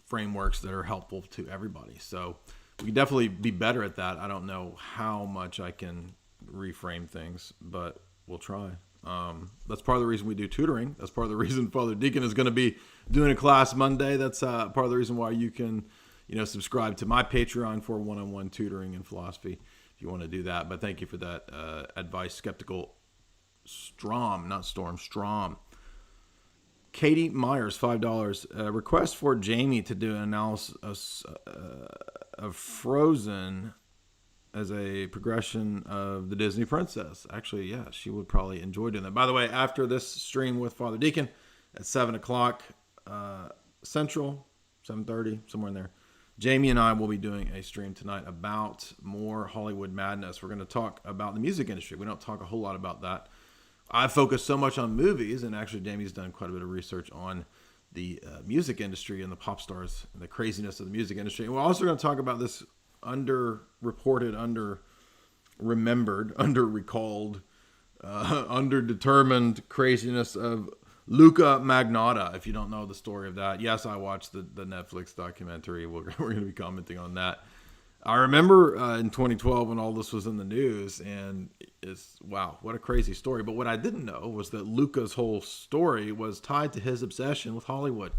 frameworks that are helpful to everybody. So we can definitely be better at that. I don't know how much I can reframe things, but we'll try. That's part of the reason we do tutoring. That's part of the reason Father Deacon is going to be doing a class Monday. That's part of the reason why you can subscribe to my Patreon for one-on-one tutoring in philosophy if you want to do that. But thank you for that advice. Skeptical Strom, not Storm, Strom. Katie Myers, $5. Request for Jamie to do an analysis of Frozen as a progression of the Disney princess. Actually, yeah, she would probably enjoy doing that. By the way, after this stream with Father Deacon at 7 o'clock Central, 7:30, somewhere in there, Jamie and I will be doing a stream tonight about more Hollywood madness. We're going to talk about the music industry. We don't talk a whole lot about that. I focus so much on movies, and actually Jamie's done quite a bit of research on the music industry and the pop stars and the craziness of the music industry. And we're also going to talk about this under-reported, under-remembered, under-recalled, under-determined craziness of Luca Magnotta. If you don't know the story of that, yes, I watched the Netflix documentary. We're going to be commenting on that. I remember in 2012 when all this was in the news, and wow, what a crazy story. But what I didn't know was that Luca's whole story was tied to his obsession with Hollywood.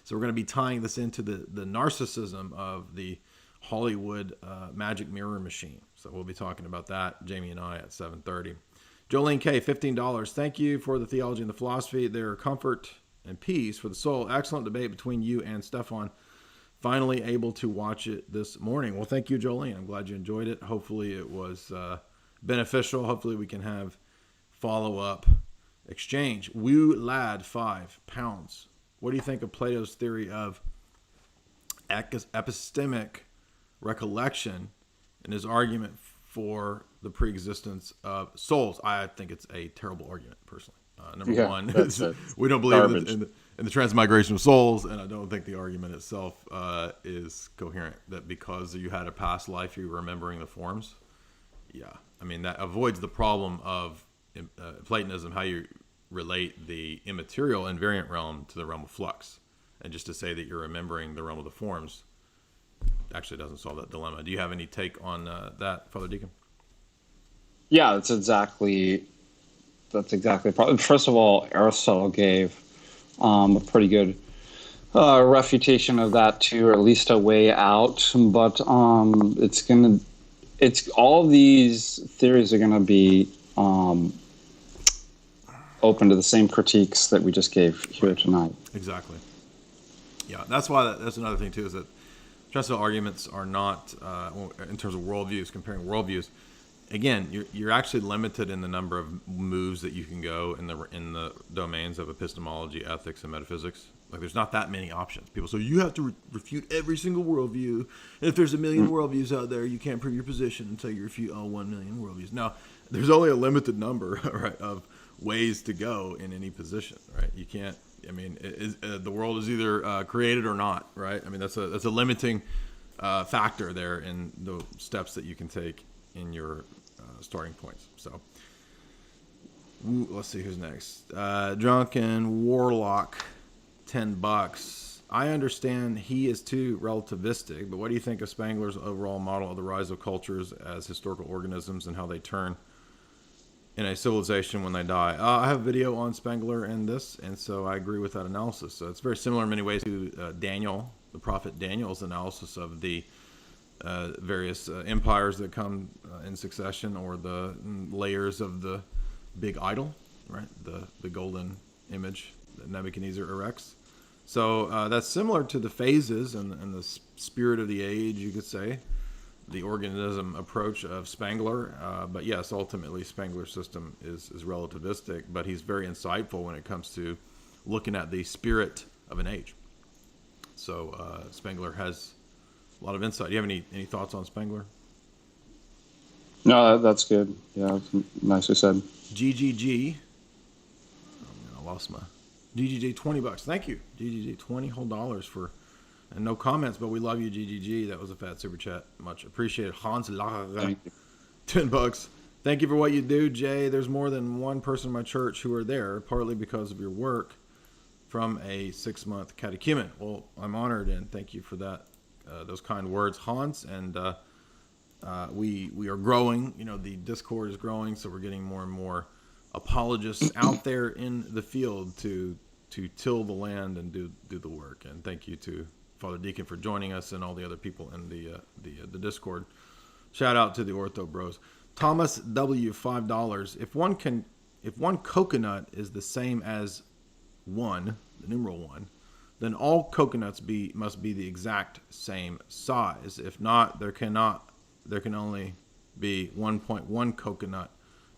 So we're going to be tying this into the narcissism of the Hollywood magic mirror machine. So we'll be talking about that, Jamie and I, at 7:30. Jolene K, $15. Thank you for the theology and the philosophy. Their comfort and peace for the soul. Excellent debate between you and Stefan. Finally able to watch it this morning. Well, thank you, Jolene. I'm glad you enjoyed it. Hopefully it was beneficial. Hopefully we can have follow-up exchange. Woo Lad, £5. What do you think of Plato's theory of epistemic recollection and his argument for the preexistence of souls? I think it's a terrible argument, personally. Number one, we don't believe in the transmigration of souls, and I don't think the argument itself is coherent, that because you had a past life, you're remembering the forms. Yeah, I mean, that avoids the problem of Platonism, how you relate the immaterial invariant realm to the realm of flux. And just to say that you're remembering the realm of the forms actually doesn't solve that dilemma. Do you have any take on that, Father Deacon? Yeah, that's exactly the problem. First of all, Aristotle gave a pretty good refutation of that too, or at least a way out. But it's all these theories are gonna be open to the same critiques that we just gave here tonight. Exactly. Yeah, that's why that's another thing too, is that transcendental arguments are not in terms of worldviews, comparing worldviews. Again, you're actually limited in the number of moves that you can go in the domains of epistemology, ethics, and metaphysics. Like, there's not that many options. People say you have to refute every single worldview. And if there's a million worldviews out there, you can't prove your position until you refute 1 million worldviews. Now, there's only a limited number, right, of ways to go in any position, right? You can't. I mean, the world is either created or not, right? I mean, that's a limiting factor there in the steps that you can take in your starting points. So let's see who's next. Drunken Warlock, $10. I understand he is too relativistic, but what do you think of Spengler's overall model of the rise of cultures as historical organisms and how they turn in a civilization when they die? I have a video on Spengler and this, and so I agree with that analysis. So it's very similar in many ways to Daniel, the prophet Daniel's analysis of the various empires that come in succession, or the layers of the big idol, right? The golden image that Nebuchadnezzar erects. So that's similar to the phases and the spirit of the age, you could say, the organism approach of Spengler. But yes, ultimately Spengler's system is relativistic, but he's very insightful when it comes to looking at the spirit of an age. So Spengler has a lot of insight. Do you have any thoughts on Spengler? No, that's good. Yeah, nicely said. GGG. I lost my GGG, $20. Thank you, GGG, $20 whole dollars for, and no comments, but we love you, GGG. That was a fat super chat. Much appreciated. Hans Lager, $10. Thank you for what you do, Jay. There's more than one person in my church who are there, partly because of your work, from a 6-month catechumen. Well, I'm honored, and thank you for that. Those kind words, Hans, and we are growing. You know, the Discord is growing, so we're getting more and more apologists out there in the field to till the land and do the work. And thank you to Father Deacon for joining us and all the other people in the Discord. Shout out to the Ortho Bros. Thomas W, $5. If one coconut is the same as 1, the numeral 1, then all coconuts must be the exact same size. If not, there can only be 1.1 coconut,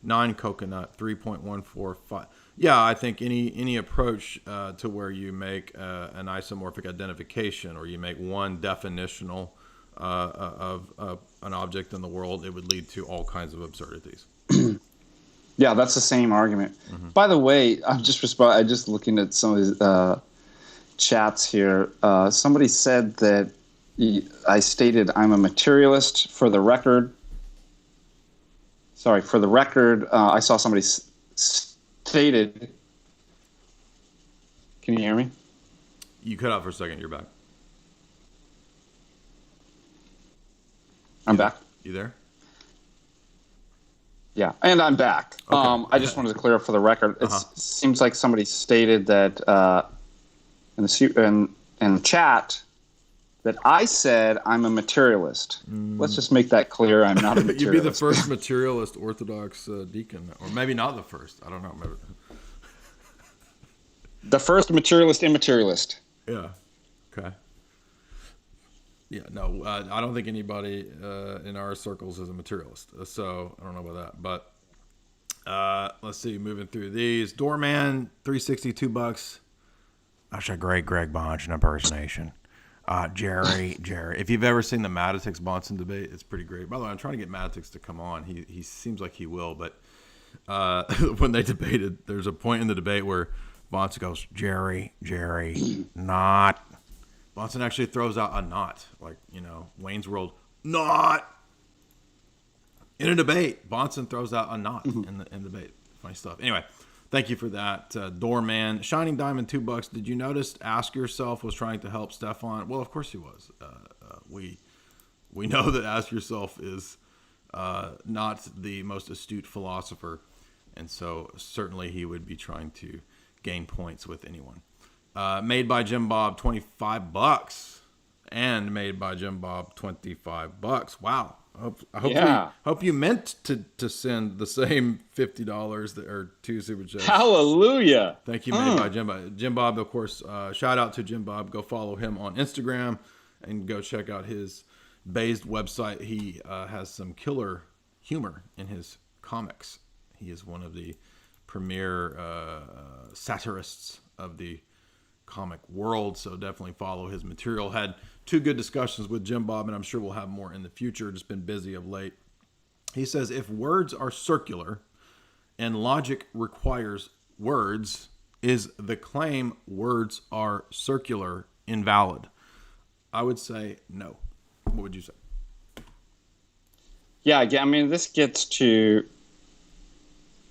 9 coconut, 3.145. Yeah, I think any approach to where you make an isomorphic identification, or you make one definitional of an object in the world, it would lead to all kinds of absurdities. Yeah, that's the same argument. Mm-hmm. By the way, I'm just looking at some of these chats here. Somebody said that I stated I'm a materialist. For the record, I saw somebody stated. Can you hear me? You cut out for a second. You're back. I'm back. You there? Yeah, and I'm back. Okay. I just wanted to clear up for the record. It seems like somebody stated that in the chat that I said I'm a materialist. Let's just make that clear. I'm not a materialist. You'd be the first materialist Orthodox deacon, or maybe not the first. I don't know. Maybe. The first materialist immaterialist. Yeah. Okay. Yeah. No, I don't think anybody in our circles is a materialist. So I don't know about that. But let's see. Moving through these. Doorman, $362. That's a great Greg Bonch impersonation. Jerry. If you've ever seen the Matitix-Bonson debate, it's pretty great. By the way, I'm trying to get Matitix to come on. He seems like he will, but when they debated, there's a point in the debate where Bonson goes, Jerry, not. Bonson actually throws out a not, like, Wayne's World, not. In a debate, Bonson throws out a not in the debate. Funny stuff. Anyway, thank you for that, Doorman. Shining Diamond, $2. Did you notice Ask Yourself was trying to help Stefan? Well, of course he was. We know that Ask Yourself is not the most astute philosopher, and so certainly he would be trying to gain points with anyone. Made by Jim Bob, $25, and made by Jim Bob, $25. Wow. I hope you meant to send the same $50 or 2 super chats. Hallelujah. Thank you, made by Jim Bob. Jim Bob, of course, shout out to Jim Bob. Go follow him on Instagram and go check out his Based website. He has some killer humor in his comics. He is one of the premier satirists of the comic world, so definitely follow his material. Had 2 good discussions with Jim Bob, and I'm sure we'll have more in the future. Just been busy of late. He says, if words are circular and logic requires words, is the claim words are circular invalid? I would say no. What would you say? Yeah, I mean, this gets to,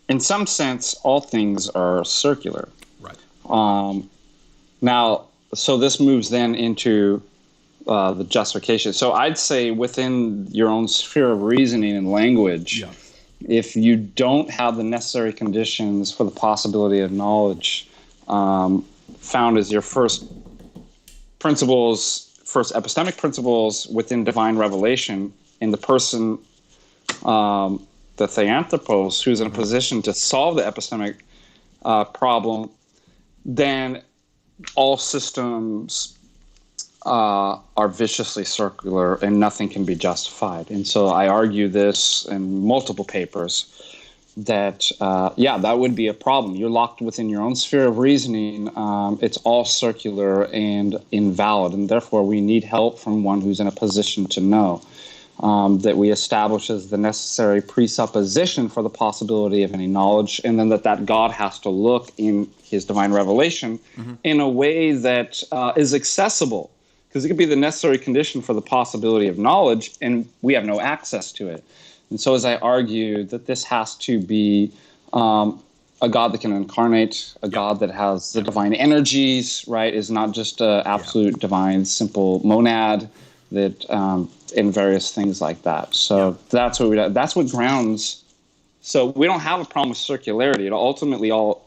in some sense, all things are circular. Right. Now, so this moves then into the justification. So I'd say within your own sphere of reasoning and language, if you don't have the necessary conditions for the possibility of knowledge found as your first epistemic principles within divine revelation in the person, the theanthropos, who's in a position to solve the epistemic problem, then all systems are viciously circular and nothing can be justified. And so I argue this in multiple papers that, that would be a problem. You're locked within your own sphere of reasoning. It's all circular and invalid. And therefore, we need help from one who's in a position to know that we establish as the necessary presupposition for the possibility of any knowledge, and then that God has to look in his divine revelation in a way that is accessible, because it could be the necessary condition for the possibility of knowledge, and we have no access to it. And so as I argue that this has to be a God that can incarnate, a God that has the divine energies, right, is not just an absolute divine simple monad that in various things like that. So that's what grounds. So we don't have a problem with circularity. It ultimately all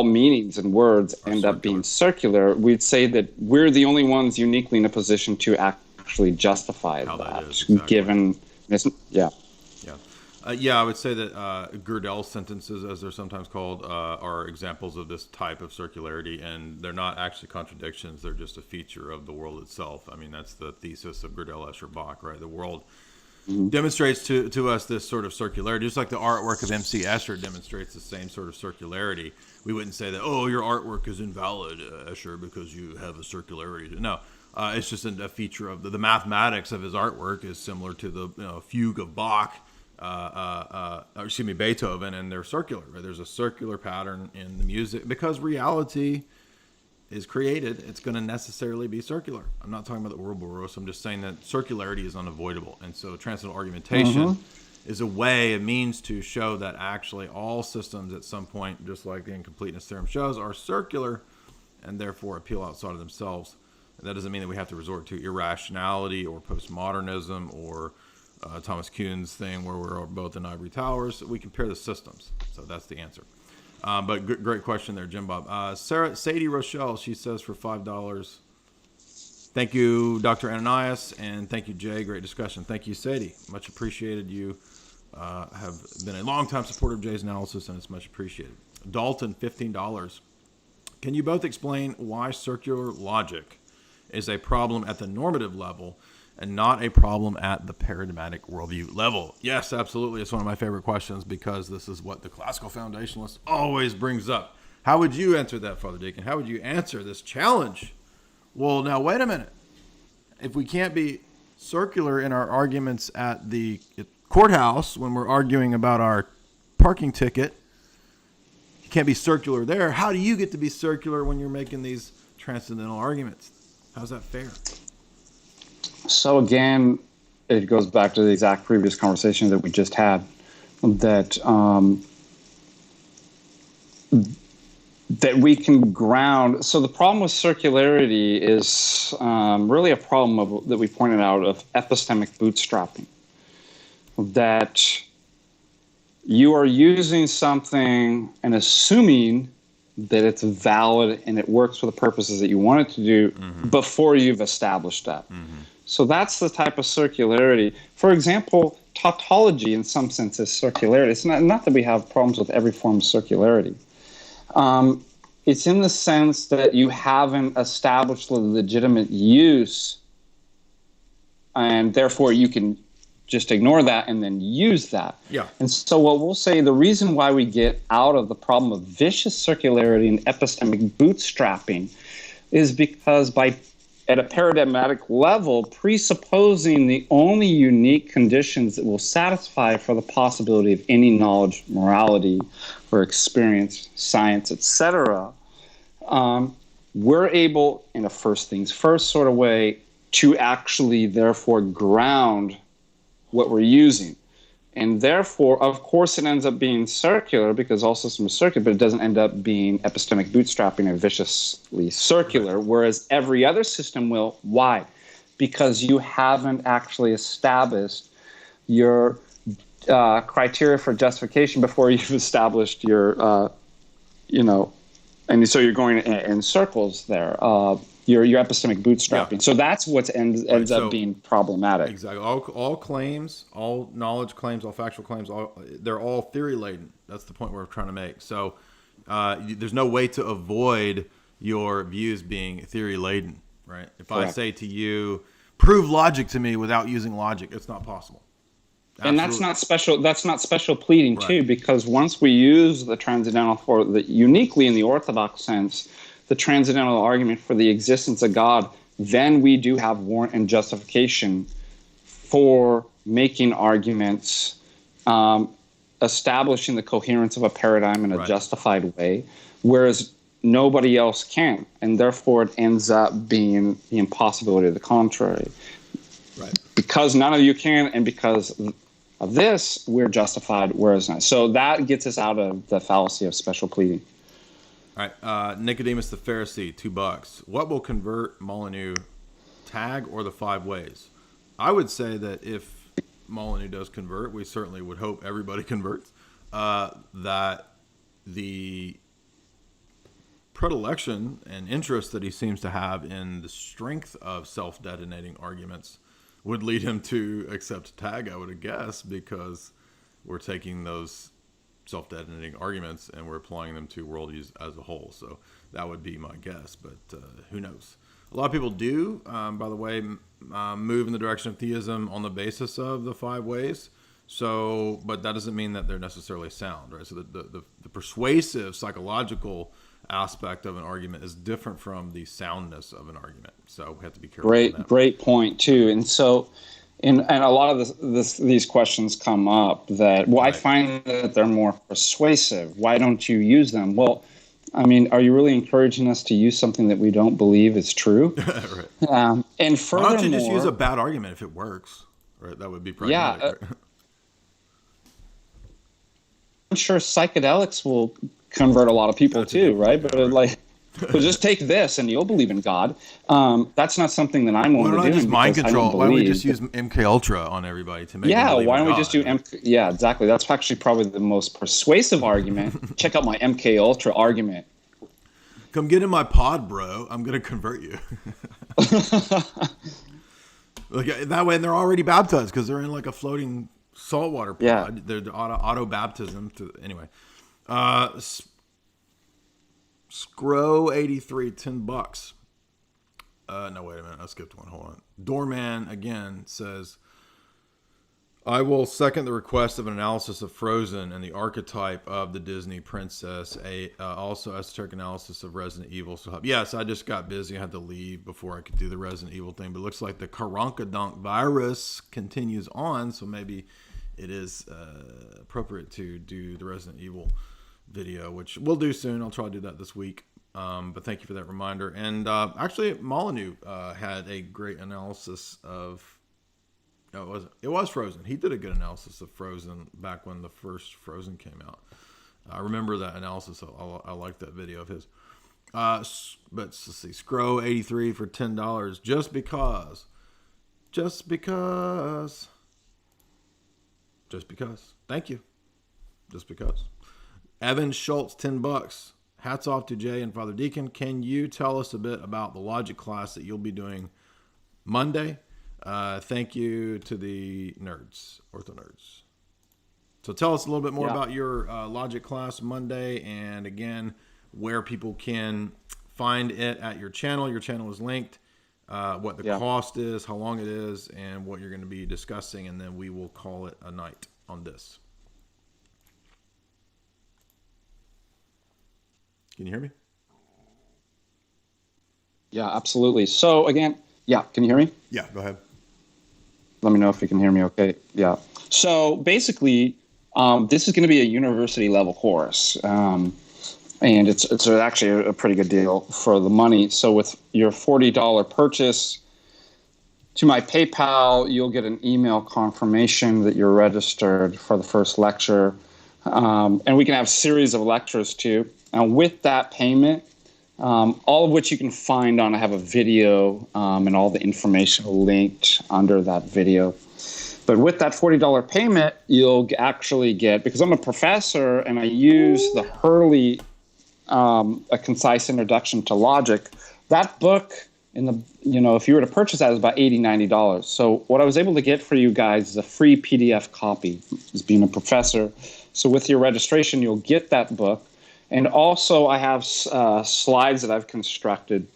meanings and words end up being circular. We'd say that we're the only ones uniquely in a position to actually justify that, exactly. given this. Yeah, I would say that Gödel's sentences, as they're sometimes called, are examples of this type of circularity, and they're not actually contradictions. They're just a feature of the world itself. I mean, that's the thesis of Gödel, Escher, Bach, right? The world demonstrates to us this sort of circularity, just like the artwork of M.C. Escher demonstrates the same sort of circularity. We wouldn't say that, oh, your artwork is invalid, Escher, because you have a circularity. No, it's just a feature of the mathematics of his artwork is similar to the fugue of Bach, Beethoven, and they're circular. Right? There's a circular pattern in the music because reality is created. It's going to necessarily be circular. I'm not talking about the Ouroboros. I'm just saying that circularity is unavoidable, and so transcendental argumentation is a way, a means to show that actually all systems at some point, just like the incompleteness theorem shows, are circular and therefore appeal outside of themselves. And that doesn't mean that we have to resort to irrationality or postmodernism or Thomas Kuhn's thing where we're both in ivory towers. We compare the systems. So that's the answer. But great question there, Jim Bob. Sadie Rochelle, she says for $5. Thank you, Dr. Ananias, and thank you, Jay. Great discussion. Thank you, Sadie. Much appreciated. You have been a long-time supporter of Jay's analysis, and it's much appreciated. Dalton, $15. Can you both explain why circular logic is a problem at the normative level and not a problem at the paradigmatic worldview level? Yes, absolutely. It's one of my favorite questions because this is what the classical foundationalist always brings up. How would you answer that, Father Deacon? How would you answer this challenge? Well, now, wait a minute. If we can't be circular in our arguments at the courthouse when we're arguing about our parking ticket, you can't be circular there. How do you get to be circular when you're making these transcendental arguments? How's that fair? So again, it goes back to the exact previous conversation that we just had, that that we can ground. So the problem with circularity is really a problem that we pointed out of epistemic bootstrapping, that you are using something and assuming that it's valid and it works for the purposes that you want it to do before you've established that. So that's the type of circularity. For example, tautology in some sense is circularity. It's not that we have problems with every form of circularity. It's in the sense that you haven't established the legitimate use, and therefore you can just ignore that and then use that. Yeah. And so what we'll say, the reason why we get out of the problem of vicious circularity and epistemic bootstrapping is because at a paradigmatic level, presupposing the only unique conditions that will satisfy for the possibility of any knowledge, morality, or experience, science, etc., we're able, in a first things first sort of way, to actually therefore ground what we're using. And therefore, of course, it ends up being circular because all systems are circular, but it doesn't end up being epistemic bootstrapping or viciously circular, whereas every other system will. Why? Because you haven't actually established your criteria for justification before you've established your, and so you're going in circles there. Your epistemic bootstrapping. Yeah. So that's what ends up being problematic. Exactly. All claims, all knowledge claims, all factual claims, they're all theory laden. That's the point we're trying to make. So there's no way to avoid your views being theory laden, right? If Correct. I say to you, prove logic to me without using logic, it's not possible. Absolutely. And that's not special pleading right. too, because once we use the transcendental for the uniquely in the orthodox sense, the transcendental argument for the existence of God, then we do have warrant and justification for making arguments, establishing the coherence of a paradigm in a right. justified way, whereas nobody else can, and therefore it ends up being the impossibility of the contrary. Right. Because none of you can, and because of this, we're justified, whereas not. So that gets us out of the fallacy of special pleading. All right, Nicodemus the Pharisee, $2. What will convert Molyneux, tag or the 5 ways? I would say that if Molyneux does convert, we certainly would hope everybody converts, that the predilection and interest that he seems to have in the strength of self-detonating arguments would lead him to accept tag, I would guess, because we're taking those self-detonating arguments and we're applying them to worldviews as a whole. So that would be my guess, but who knows? A lot of people do, by the way, move in the direction of theism on the basis of the 5 ways. So, but that doesn't mean that they're necessarily sound, right? So the persuasive psychological aspect of an argument is different from the soundness of an argument. So we have to be careful. Great point too. And so, and a lot of these questions come up that, well, right. I find that they're more persuasive. Why don't you use them? Well, I mean, are you really encouraging us to use something that we don't believe is true? Right. And furthermore, why don't you just use a bad argument if it works? Right. That would be pragmatic. Yeah. Right? I'm sure psychedelics will convert a lot of people too, right? But like, so just take this and you'll believe in God. That's not something that I'm willing to do. Why don't I just mind control? Why don't we just use MK Ultra on everybody to make? Yeah, why don't we just do MK? Yeah, exactly. That's actually probably the most persuasive argument. Check out my MK Ultra argument. Come get in my pod, bro. I'm gonna convert you. Like that way, they're already baptized because they're in like a floating saltwater pod. Yeah. They're auto baptism. Anyway. Scrow 83, $10. No, wait a minute. I skipped one. Hold on. Doorman again says, I will second the request of an analysis of Frozen and the archetype of the Disney princess. Also esoteric analysis of Resident Evil. So yes, I just got busy. I had to leave before I could do the Resident Evil thing. But it looks like the Karunkadunk virus continues on. So maybe it is appropriate to do the Resident Evil video, which we'll do soon. I'll try to do that this week. But thank you for that reminder. And actually, Molyneux had a great analysis of. No, it was Frozen. He did a good analysis of Frozen back when the first Frozen came out. I remember that analysis. I like that video of his. But let's see, Scrow 83 for $10. Just because. Thank you. Just because. Evan Schultz, $10. Hats off to Jay and Father Deacon. Can you tell us a bit about the logic class that you'll be doing Monday? Thank you to the nerds, ortho nerds. So tell us a little bit more about your logic class Monday, and again, where people can find it at your channel. Your channel is linked. What the cost is, how long it is, and what you're going to be discussing, and then we will call it a night on this. Can you hear me? Yeah, absolutely. So again, can you hear me? Yeah, go ahead. Let me know if you can hear me okay. Yeah. So basically, this is going to be a university level course. And it's actually a pretty good deal for the money. So with your $40 purchase to my PayPal, you'll get an email confirmation that you're registered for the first lecture. And we can have a series of lectures too. And with that payment, all of which you can find I have a video and all the information linked under that video. But with that $40 payment, you'll actually get, because I'm a professor and I use the Hurley, A Concise Introduction to Logic, that book, if you were to purchase that, is about $80, $90. So what I was able to get for you guys is a free PDF copy, as being a professor. So with your registration, you'll get that book. And also I have slides that I've constructed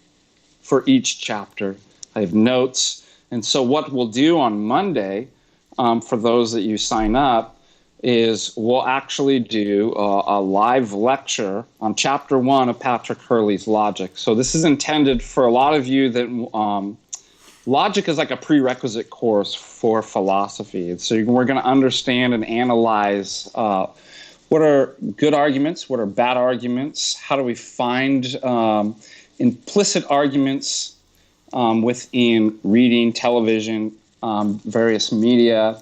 for each chapter. I have notes. And so what we'll do on Monday, for those that you sign up, is we'll actually do a live lecture on Chapter 1 of Patrick Hurley's Logic. So this is intended for a lot of you that logic is like a prerequisite course for philosophy. And so we're going to understand and analyze what are good arguments, what are bad arguments, how do we find implicit arguments within reading, television, various media.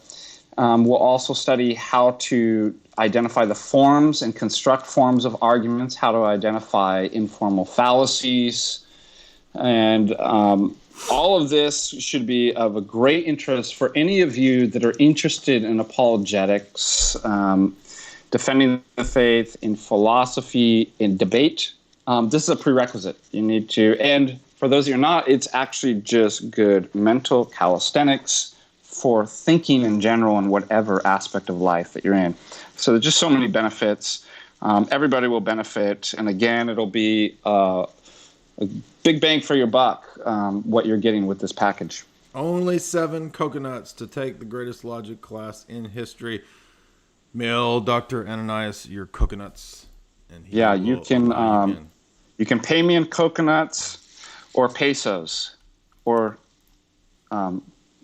We'll also study how to identify the forms and construct forms of arguments, how to identify informal fallacies, and all of this should be of a great interest for any of you that are interested in apologetics, defending the faith, in philosophy, in debate. This is a prerequisite. You need to, and for those of you who are not, it's actually just good mental calisthenics for thinking in general in whatever aspect of life that you're in. So there's just so many benefits. Everybody will benefit. And again, it'll be a big bang for your buck, what you're getting with this package. Only 7 coconuts to take the greatest logic class in history. Mail Dr. Ananias your coconuts. And you can pay me in coconuts or pesos or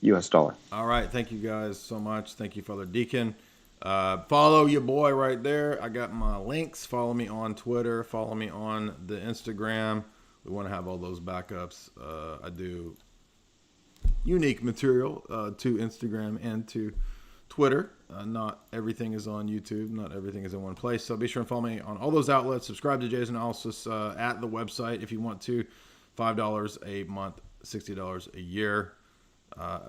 US dollar. All right. Thank you guys so much. Thank you, Father Deacon. Follow your boy right there. I got my links. Follow me on Twitter. Follow me on the Instagram. We want to have all those backups. I do unique material to Instagram and to Twitter. Not everything is on YouTube. Not everything is in one place. So be sure and follow me on all those outlets. Subscribe to Jay's Analysis at the website if you want to. $5 a month, $60 a year.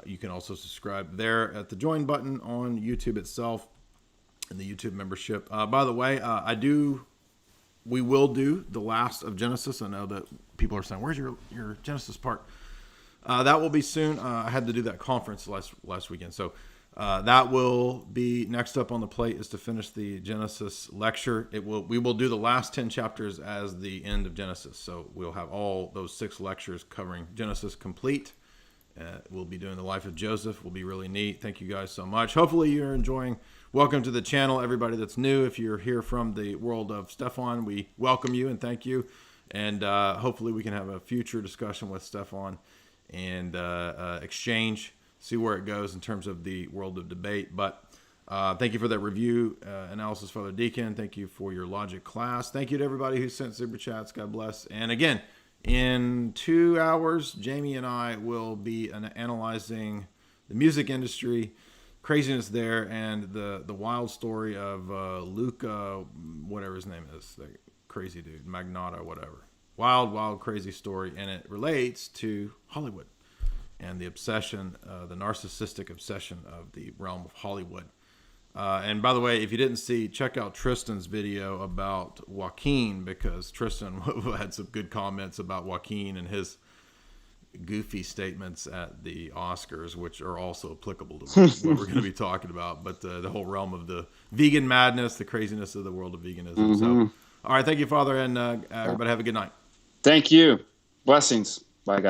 You can also subscribe there at the join button on YouTube itself and the YouTube membership. By the way, we will do the last of Genesis. I know that people are saying, where's your Genesis part? That will be soon. I had to do that conference last weekend. So that will be next up on the plate is to finish the Genesis lecture. We will do the last 10 chapters as the end of Genesis. So we'll have all those 6 lectures covering Genesis complete. We'll be doing the life of Joseph. Will be really neat. Thank you guys so much. Hopefully you're enjoying. Welcome to the channel, everybody that's new. If you're here from the world of Stefan, we welcome you and thank you. And hopefully we can have a future discussion with Stefan and exchange, see where it goes in terms of the world of debate. But thank you for that review analysis, Father Deacon. Thank you for your logic class. Thank you to everybody who sent super chats. God bless. And again, in 2 hours, Jamie and I will be analyzing the music industry, craziness there, and the wild story of Luca, whatever his name is, the crazy dude, Magnotta, whatever. Wild, crazy story, and it relates to Hollywood and the obsession, the narcissistic obsession of the realm of Hollywood. And by the way, if you didn't see, check out Tristan's video about Joaquin, because Tristan had some good comments about Joaquin and his goofy statements at the Oscars, which are also applicable to what we're going to be talking about. But the whole realm of the vegan madness, the craziness of the world of veganism. Mm-hmm. So, all right. Thank you, Father. And everybody have a good night. Thank you. Blessings. Bye, guys.